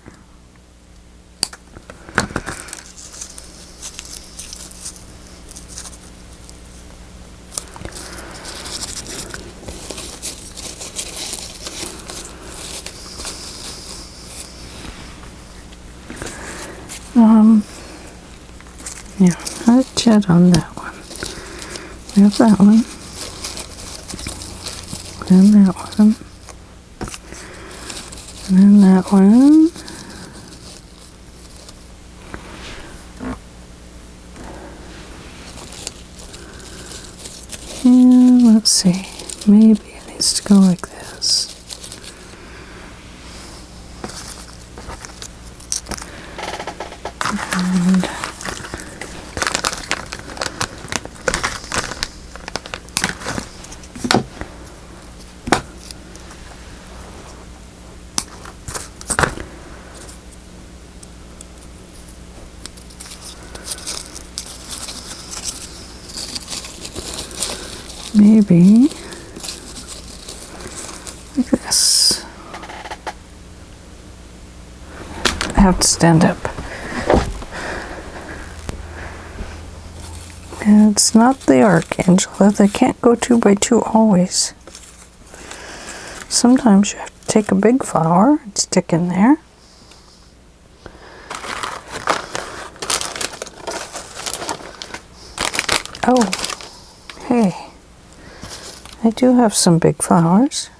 Yeah, I'll chat on that one. We have that one. And that one. And then that one. And let's see. Maybe it needs to go like this. And maybe like this. I have to stand up. And it's not the Archangel. They can't go 2 by 2 always. Sometimes you have to take a big flower and stick in there. Oh, hey. I do have some big flowers.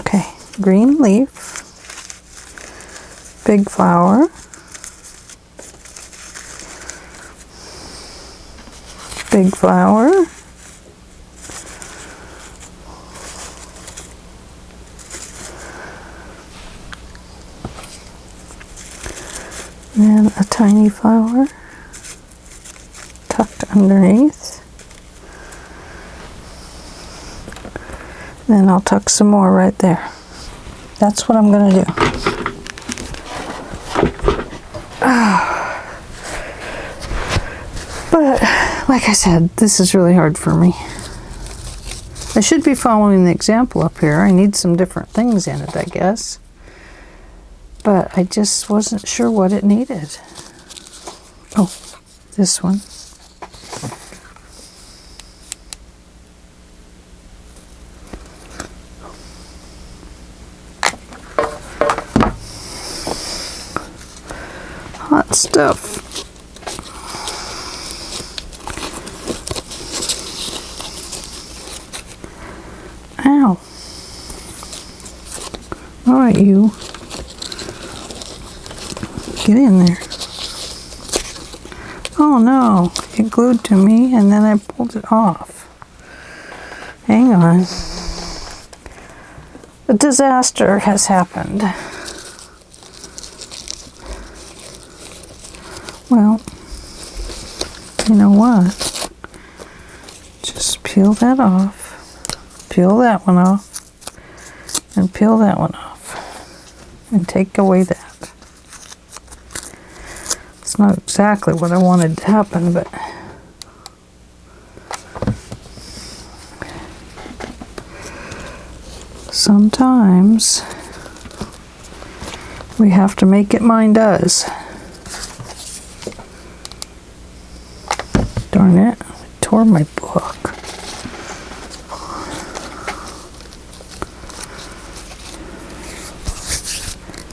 Okay, green leaf, big flower, big flower, and a tiny flower tucked underneath. Then I'll tuck some more right there. That's what I'm going to do. But, like I said, this is really hard for me. I should be following the example up here. I need some different things in it, I guess. But I just wasn't sure what it needed. Oh, this one. Hot stuff. Ow. All right, you. Get in there. Oh no, it glued to me and then I pulled it off. Hang on. A disaster has happened. Well, you know what? Just peel that off, peel that one off, and peel that one off, and take away that. It's not exactly what I wanted to happen, but sometimes we have to make it mine does. Darn it, I tore my book.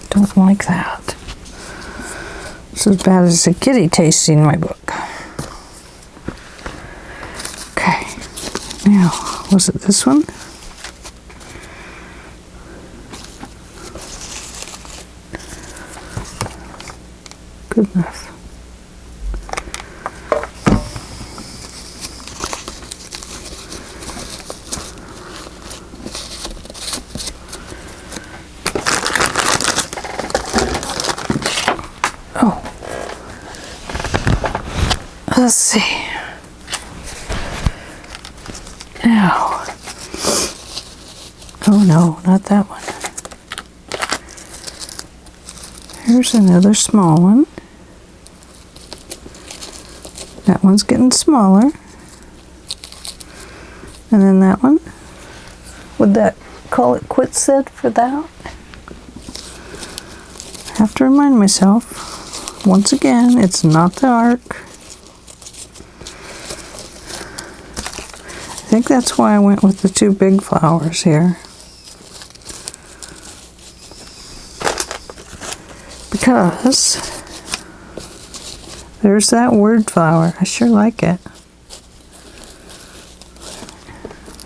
Don't like that. It's as bad as a kitty tasting my book. Okay, now, was it this one? Good enough. Now, oh no, not that one. Here's another small one. That one's getting smaller. And then that one. Would that call it quits said for that? I have to remind myself, once again, it's not the arc. I think that's why I went with the two big flowers here. Because there's that word flower. I sure like it.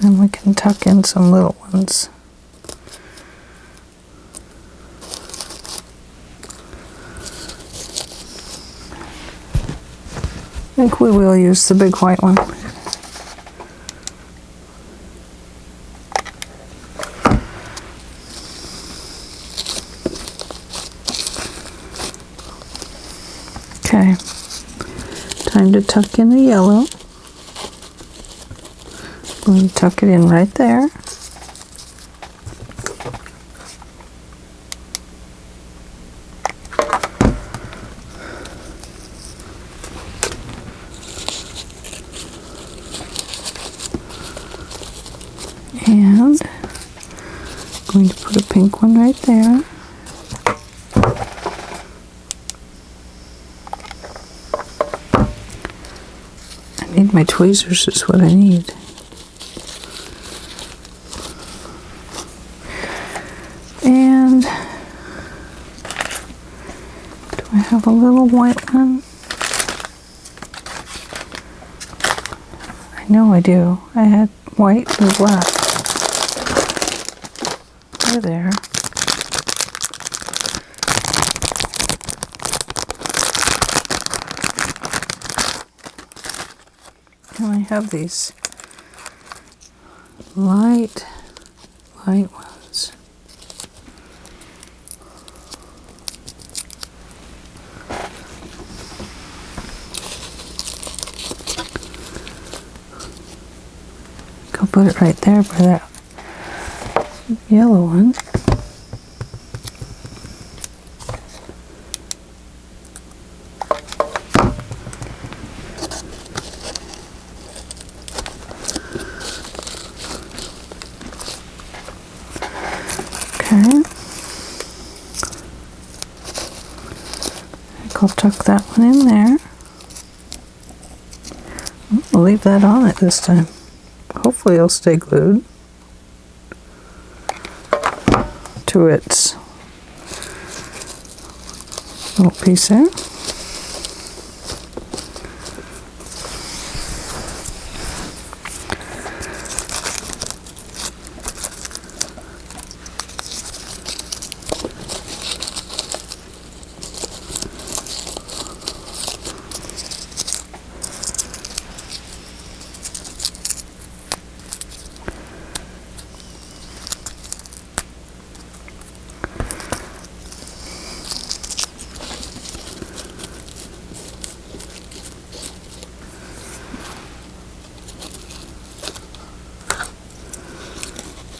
And we can tuck in some little ones. I think we will use the big white one. Okay, time to tuck in the yellow. I'm going to tuck it in right there. And I'm going to put a pink one right there. I need my tweezers is what I need. And do I have a little white one? I know I do. I had white and black. They're there. And I have these light ones. Go put it right there by that yellow one. Okay. I'll tuck that one in there. I'll leave that on it this time. Hopefully it'll stay glued to its little piece there.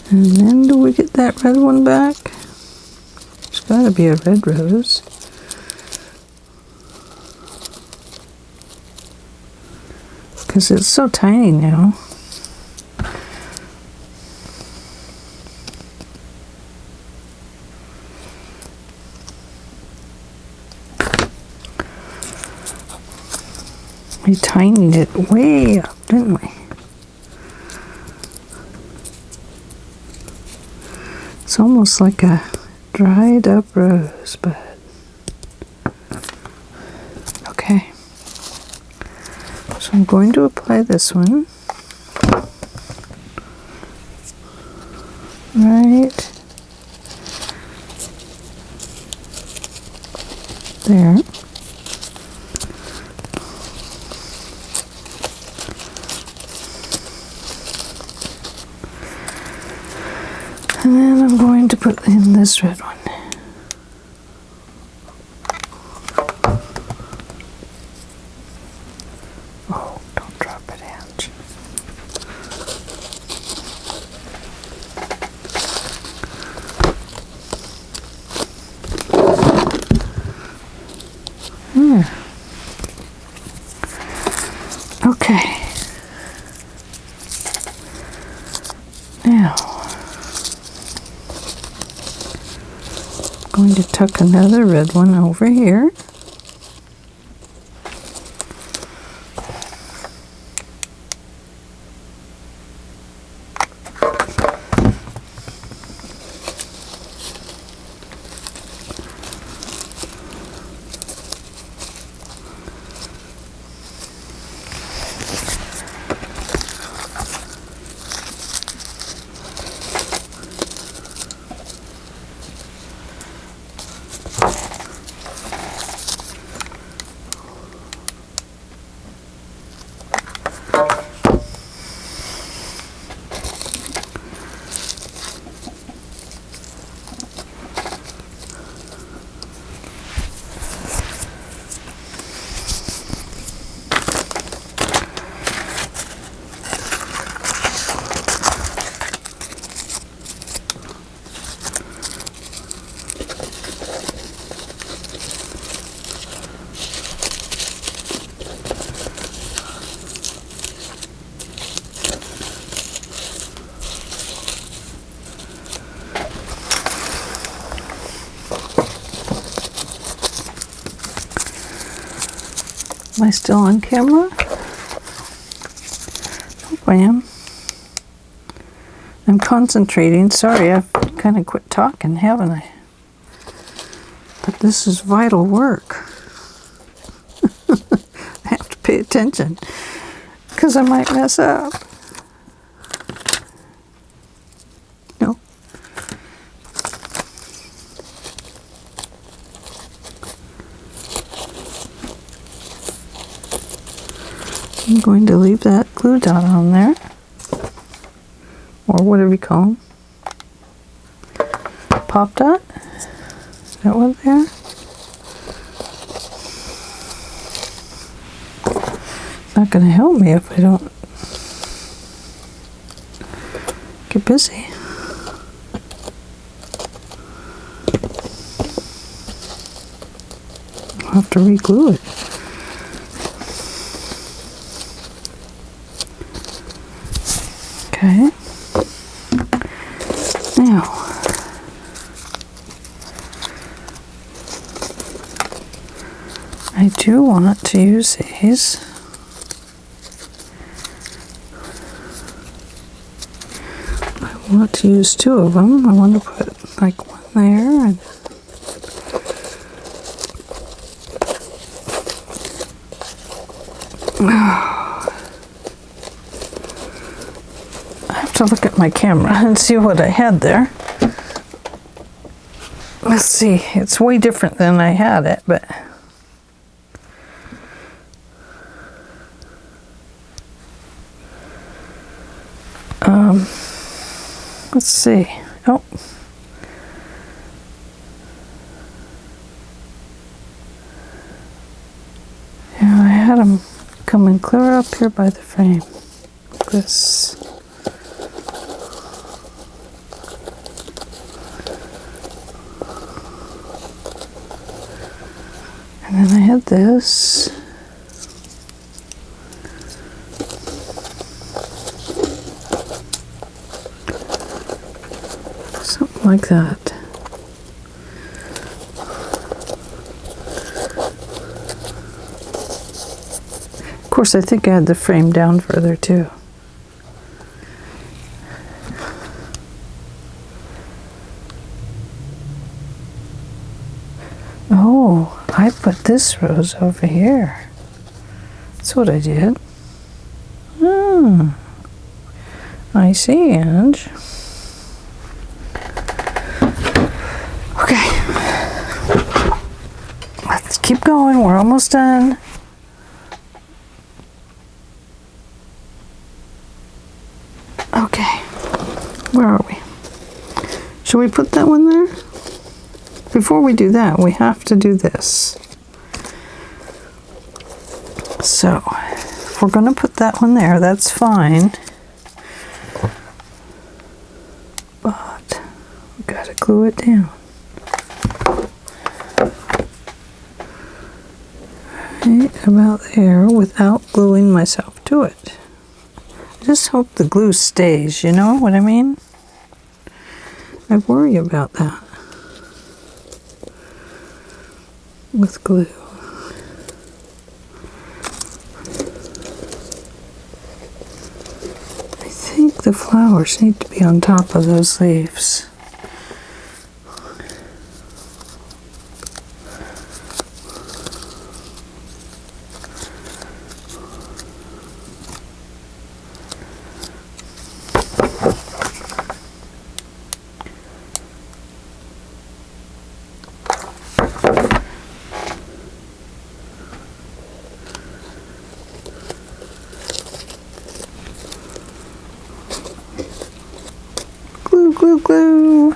And then do we get that red one back? There's got to be a red rose. Because it's so tiny now. We tinied it way up, didn't we? It's almost like a dried up rosebud. Okay. So I'm going to apply this one. Right there. And then I'm going to put in this red one. Oh, don't drop it, Ange. Now, I'm going to tuck another red one over here. Am I still on camera? Hope I am. I'm concentrating. Sorry, I've kind of quit talking, haven't I? But this is vital work. I have to pay attention because I might mess up. No. I'm going to leave that glue dot on there, or whatever you call them. Pop dot? Is that one there? It's not going to help me if I don't get busy. I'll have to re-glue it. Okay. Now, I do want to use these. I want to use two of them. I want to put like one there and to look at my camera and see what I had there. Let's see, it's way different than I had it, but let's see. Oh, yeah, I had them coming clear up here by the frame. This. And then I had this. Something like that. Of course, I think I had the frame down further too. Oh, I put this rose over here. That's what I did. I see, Ange. Okay. Let's keep going. We're almost done. Okay. Where are we? Should we put that one there? Before we do that, we have to do this. So, if we're going to put that one there, that's fine. But we've got to glue it down. Right about there without gluing myself to it. I Just hope the glue stays, you know what I mean? I worry about that with glue. I think the flowers need to be on top of those leaves. Glue, glue, glue.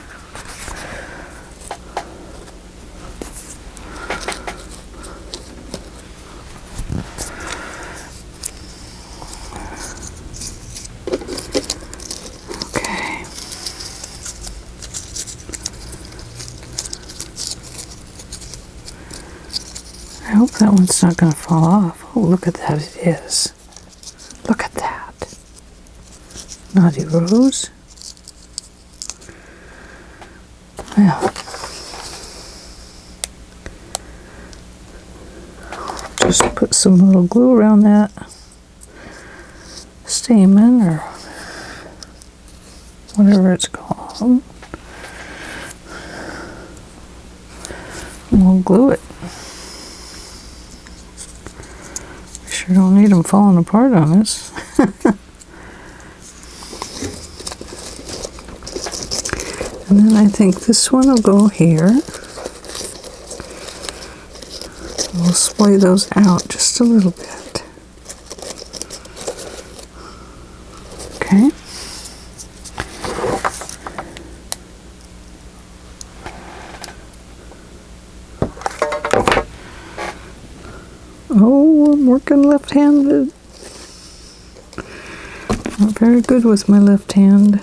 Okay. I hope that one's not going to fall off. Oh, look at that, it is. Look at that. Naughty Rose. Yeah. Just put some little glue around that stamen or whatever it's called. And we'll glue it. We sure don't need them falling apart on us. And then I think this one will go here. We'll splay those out just a little bit. Okay. Oh, I'm working left-handed. Not very good with my left hand.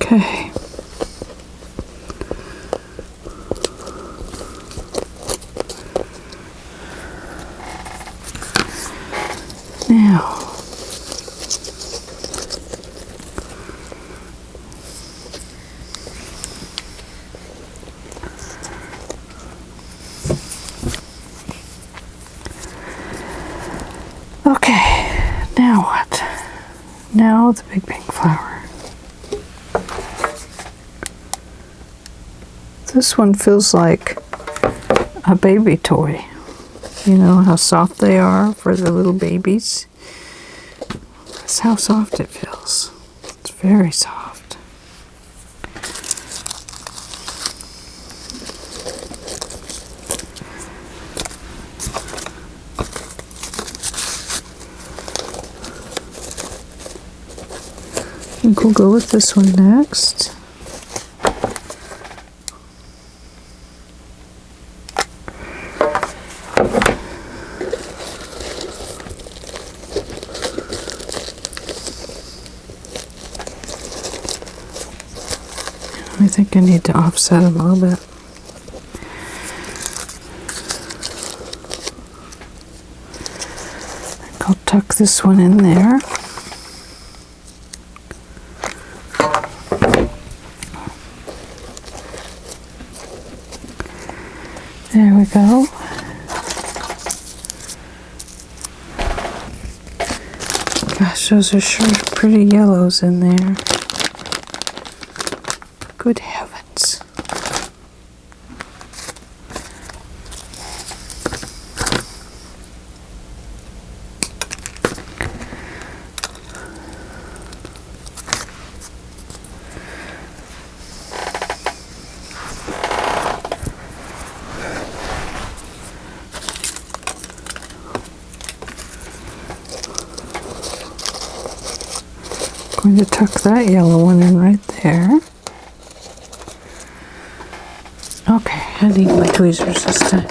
Okay. Now, okay, now what? Now the big pink flower. This one feels like a baby toy. You know how soft they are for the little babies? That's how soft it feels. It's very soft. I think we'll go with this one next. I think I need to offset them a little bit. I think I'll tuck this one in there. There we go. Gosh, those are sure pretty yellows in there. Good heavens. I'm going to tuck that yellow one in right there. Okay, I need my tweezers this time.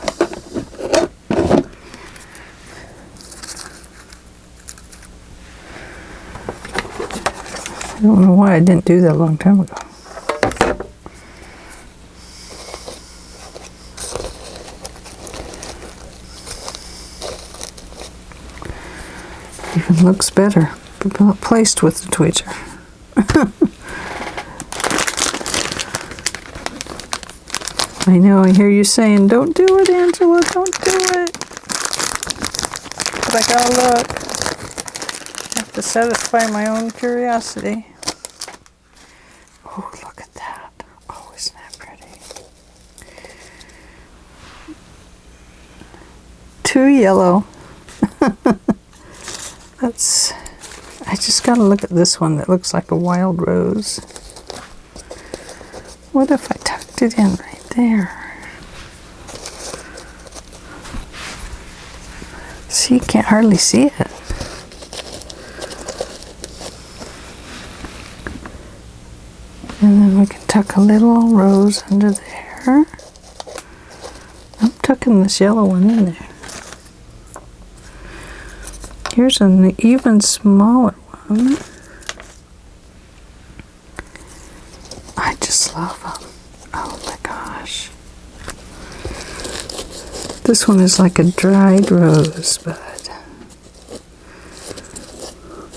I don't know why I didn't do that a long time ago. Looks better placed with the tweezer. I know, I hear you saying, don't do it, Angela, don't do it. But I gotta look. I have to satisfy my own curiosity. Oh, look at that. Oh, isn't that pretty? Too yellow. I just gotta look at this one that looks like a wild rose. What if I tucked it in right there? See, you can't hardly see it. And then we can tuck a little rose under there. I'm tucking this yellow one in there. Here's an even smaller one. I just love them. Oh my gosh. This one is like a dried rosebud.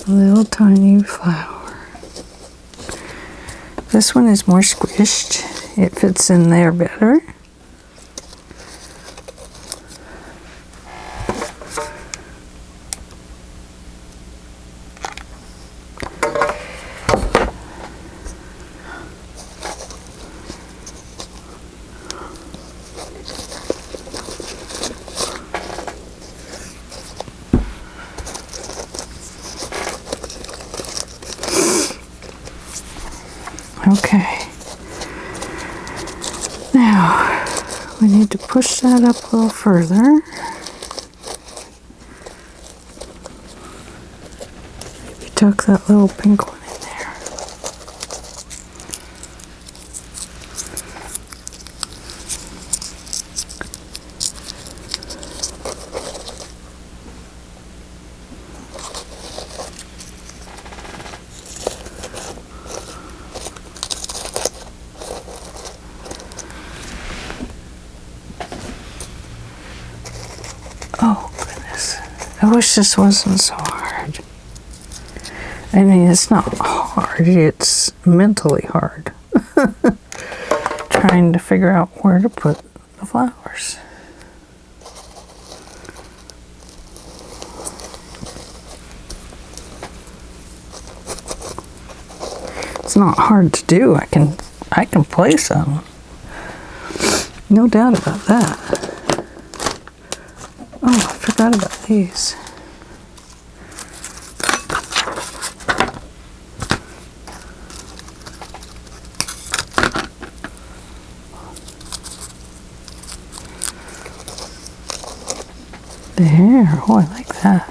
A little tiny flower. This one is more squished. It fits in there better. Okay, now we need to push that up a little further. Maybe tuck that little pink one in there. Oh, goodness. I wish this wasn't so hard. I mean, it's not hard, it's mentally hard. Trying to figure out where to put the flowers. It's not hard to do. I can place them. No doubt about that. Oh, I forgot about these. There. Oh, I like that.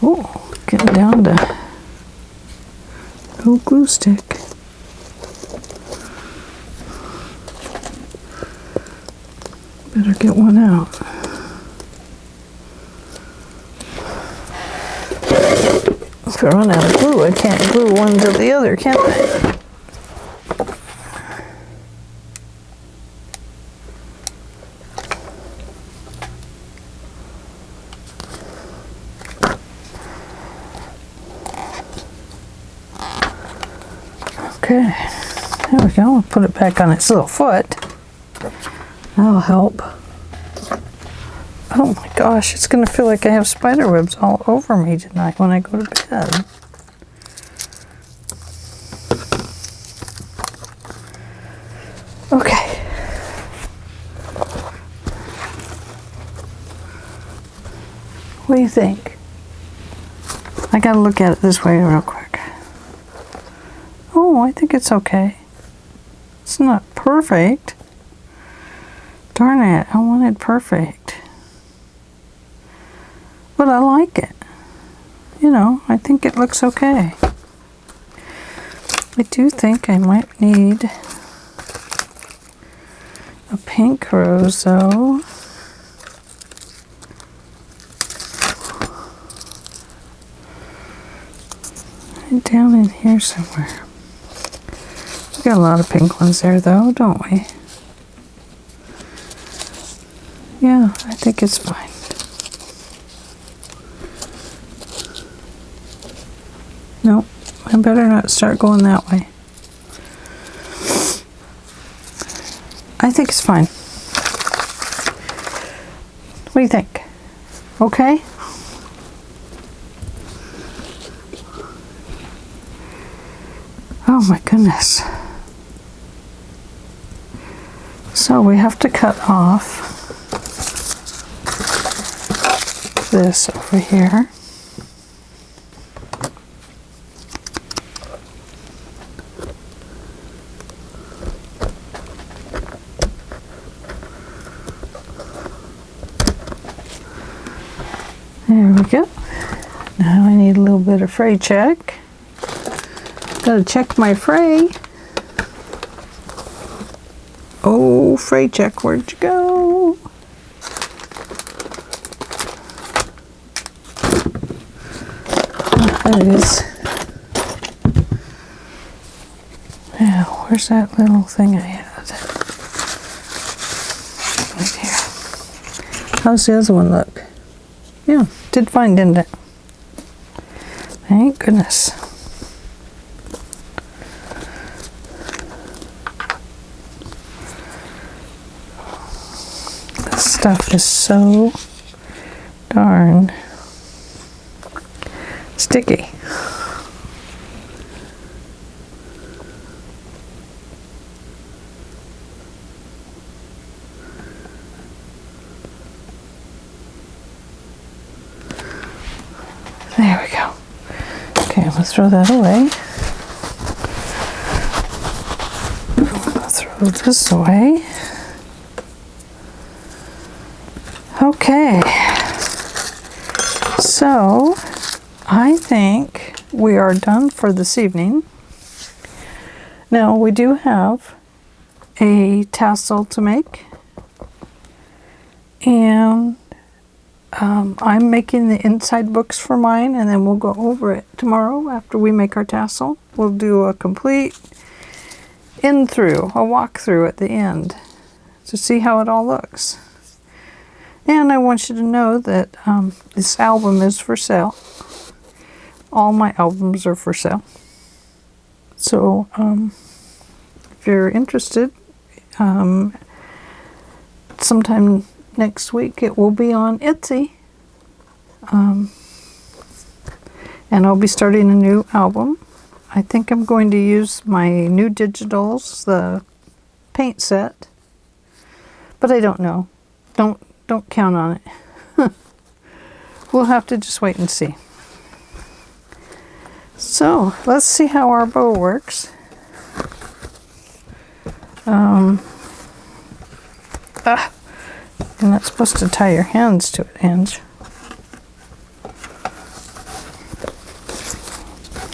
Oh, getting down to no glue stick. Better get one out. If I run out of glue, I can't glue one to the other, can I? Okay, there we go. I'll put it back on its little foot. That'll help. Oh my gosh, it's going to feel like I have spider webs all over me tonight when I go to bed. Okay. What do you think? I gotta look at it this way real quick. Oh, I think it's okay. It's not perfect. Darn it, I want it perfect. But I like it. You know, I think it looks okay. I do think I might need a pink rose though. Right down in here somewhere. We got a lot of pink ones there though, don't we? Yeah, I think it's fine. No, I better not start going that way. I think it's fine. What do you think? Okay? Oh my goodness. So we have to cut off this over here. There we go. Now I need a little bit of fray check. Gotta check my fray. Oh, fray check, where'd you go? Oh, there it is. Now, where's that little thing I had? Right here. How's the other one look? Yeah, did fine, didn't it? Thank goodness. This stuff is so darn sticky. There we go. Okay, I'm going to throw that away. Throw this away. Okay. So, I think we are done for this evening. Now, we do have a tassel to make. And I'm making the inside books for mine, and then we'll go over it tomorrow after we make our tassel. We'll do a complete a walk through at the end to see how it all looks. And I want you to know that this album is for sale. All my albums are for sale. So if you're interested, sometime next week it will be on Etsy. And I'll be starting a new album. I think I'm going to use my new digitals, the paint set, but I don't know. Don't count on it. We'll have to just wait and see. So let's see how our bow works. You're not supposed to tie your hands to it, Ange.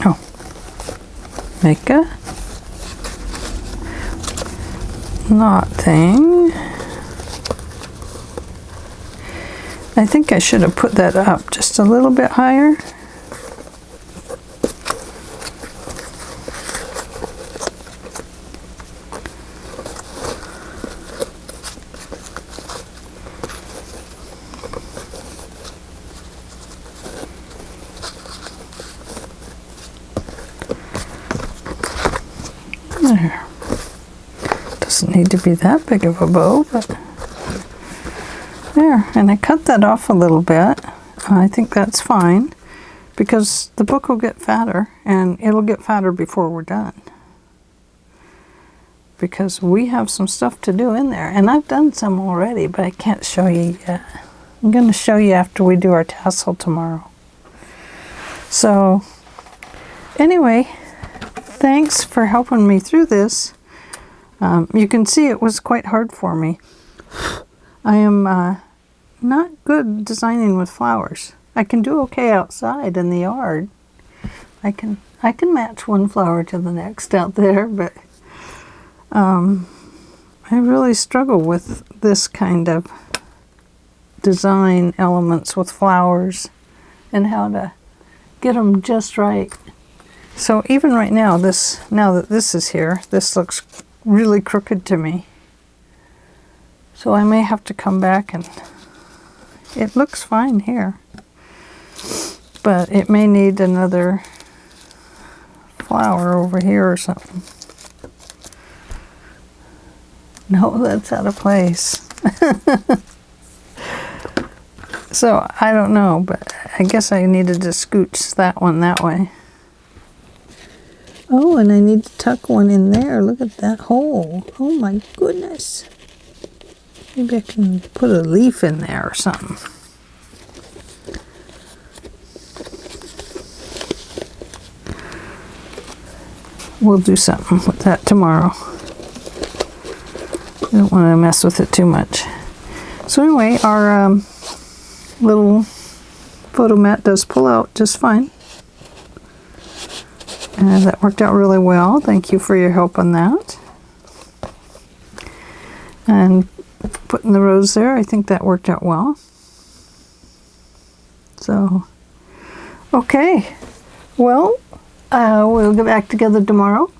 Oh. Make a knot thing. I think I should have put that up just a little bit higher. There. Doesn't need to be that big of a bow, but there. And I cut that off a little bit. I think that's fine because the book will get fatter, and it'll get fatter before we're done. Because we have some stuff to do in there, and I've done some already, but I can't show you yet. I'm going to show you after we do our tassel tomorrow. So anyway, thanks for helping me through this. You can see it was quite hard for me. I am not good designing with flowers. I can do okay outside in the yard. I can match one flower to the next out there, but I really struggle with this kind of design elements with flowers and how to get them just right. So even right now, now that this is here, this looks really crooked to me. So I may have to come back, and it looks fine here. But it may need another flower over here or something. No, that's out of place. So I don't know, but I guess I needed to scooch that one that way. Oh, and I need to tuck one in there. Look at that hole. Oh my goodness. Maybe I can put a leaf in there or something. We'll do something with that tomorrow. I don't want to mess with it too much. So anyway, our little photo mat does pull out just fine. And that worked out really well. Thank you for your help on that. And putting the rose there, I think that worked out well. So, okay. Well, we'll get back together tomorrow.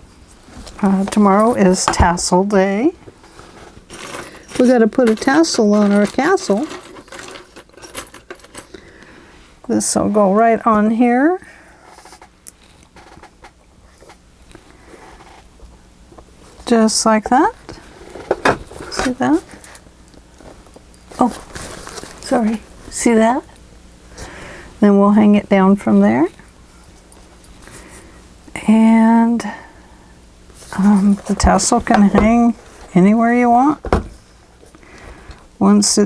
Tomorrow is tassel day. We got to put a tassel on our castle. This will go right on here. Just like that. See that? Oh, sorry. See that? Then we'll hang it down from there. And the tassel can hang anywhere you want. Once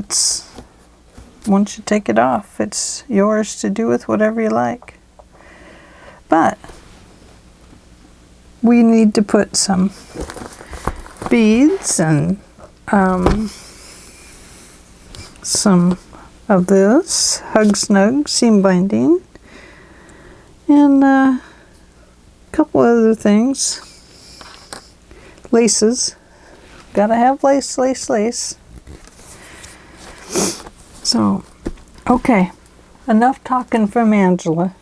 you take it off, it's yours to do with whatever you like. But we need to put some beads and some of this Hug Snug seam binding and a couple other things. Laces. Gotta have lace, lace, lace. So, okay. Enough talking from Angela.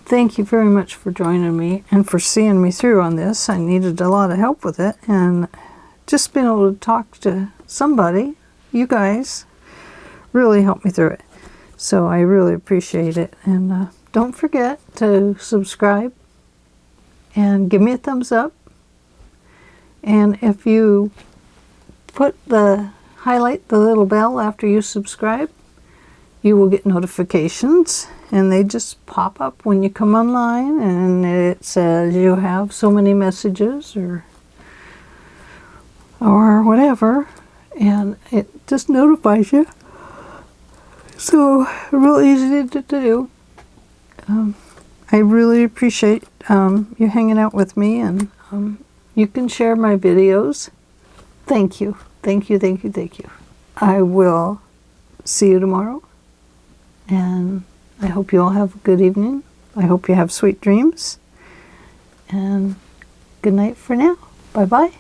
Thank you very much for joining me and for seeing me through on this. I needed a lot of help with it, and just being able to talk to somebody, you guys, really helped me through it. So I really appreciate it. And don't forget to subscribe and give me a thumbs up. And if you highlight the little bell after you subscribe, you will get notifications, and they just pop up when you come online, and it says you have so many messages or whatever, and it just notifies you. So real easy to do. I really appreciate you hanging out with me, and you can share my videos. Thank you. Thank you, thank you, thank you. I will see you tomorrow. And I hope you all have a good evening. I hope you have sweet dreams. And good night for now. Bye-bye.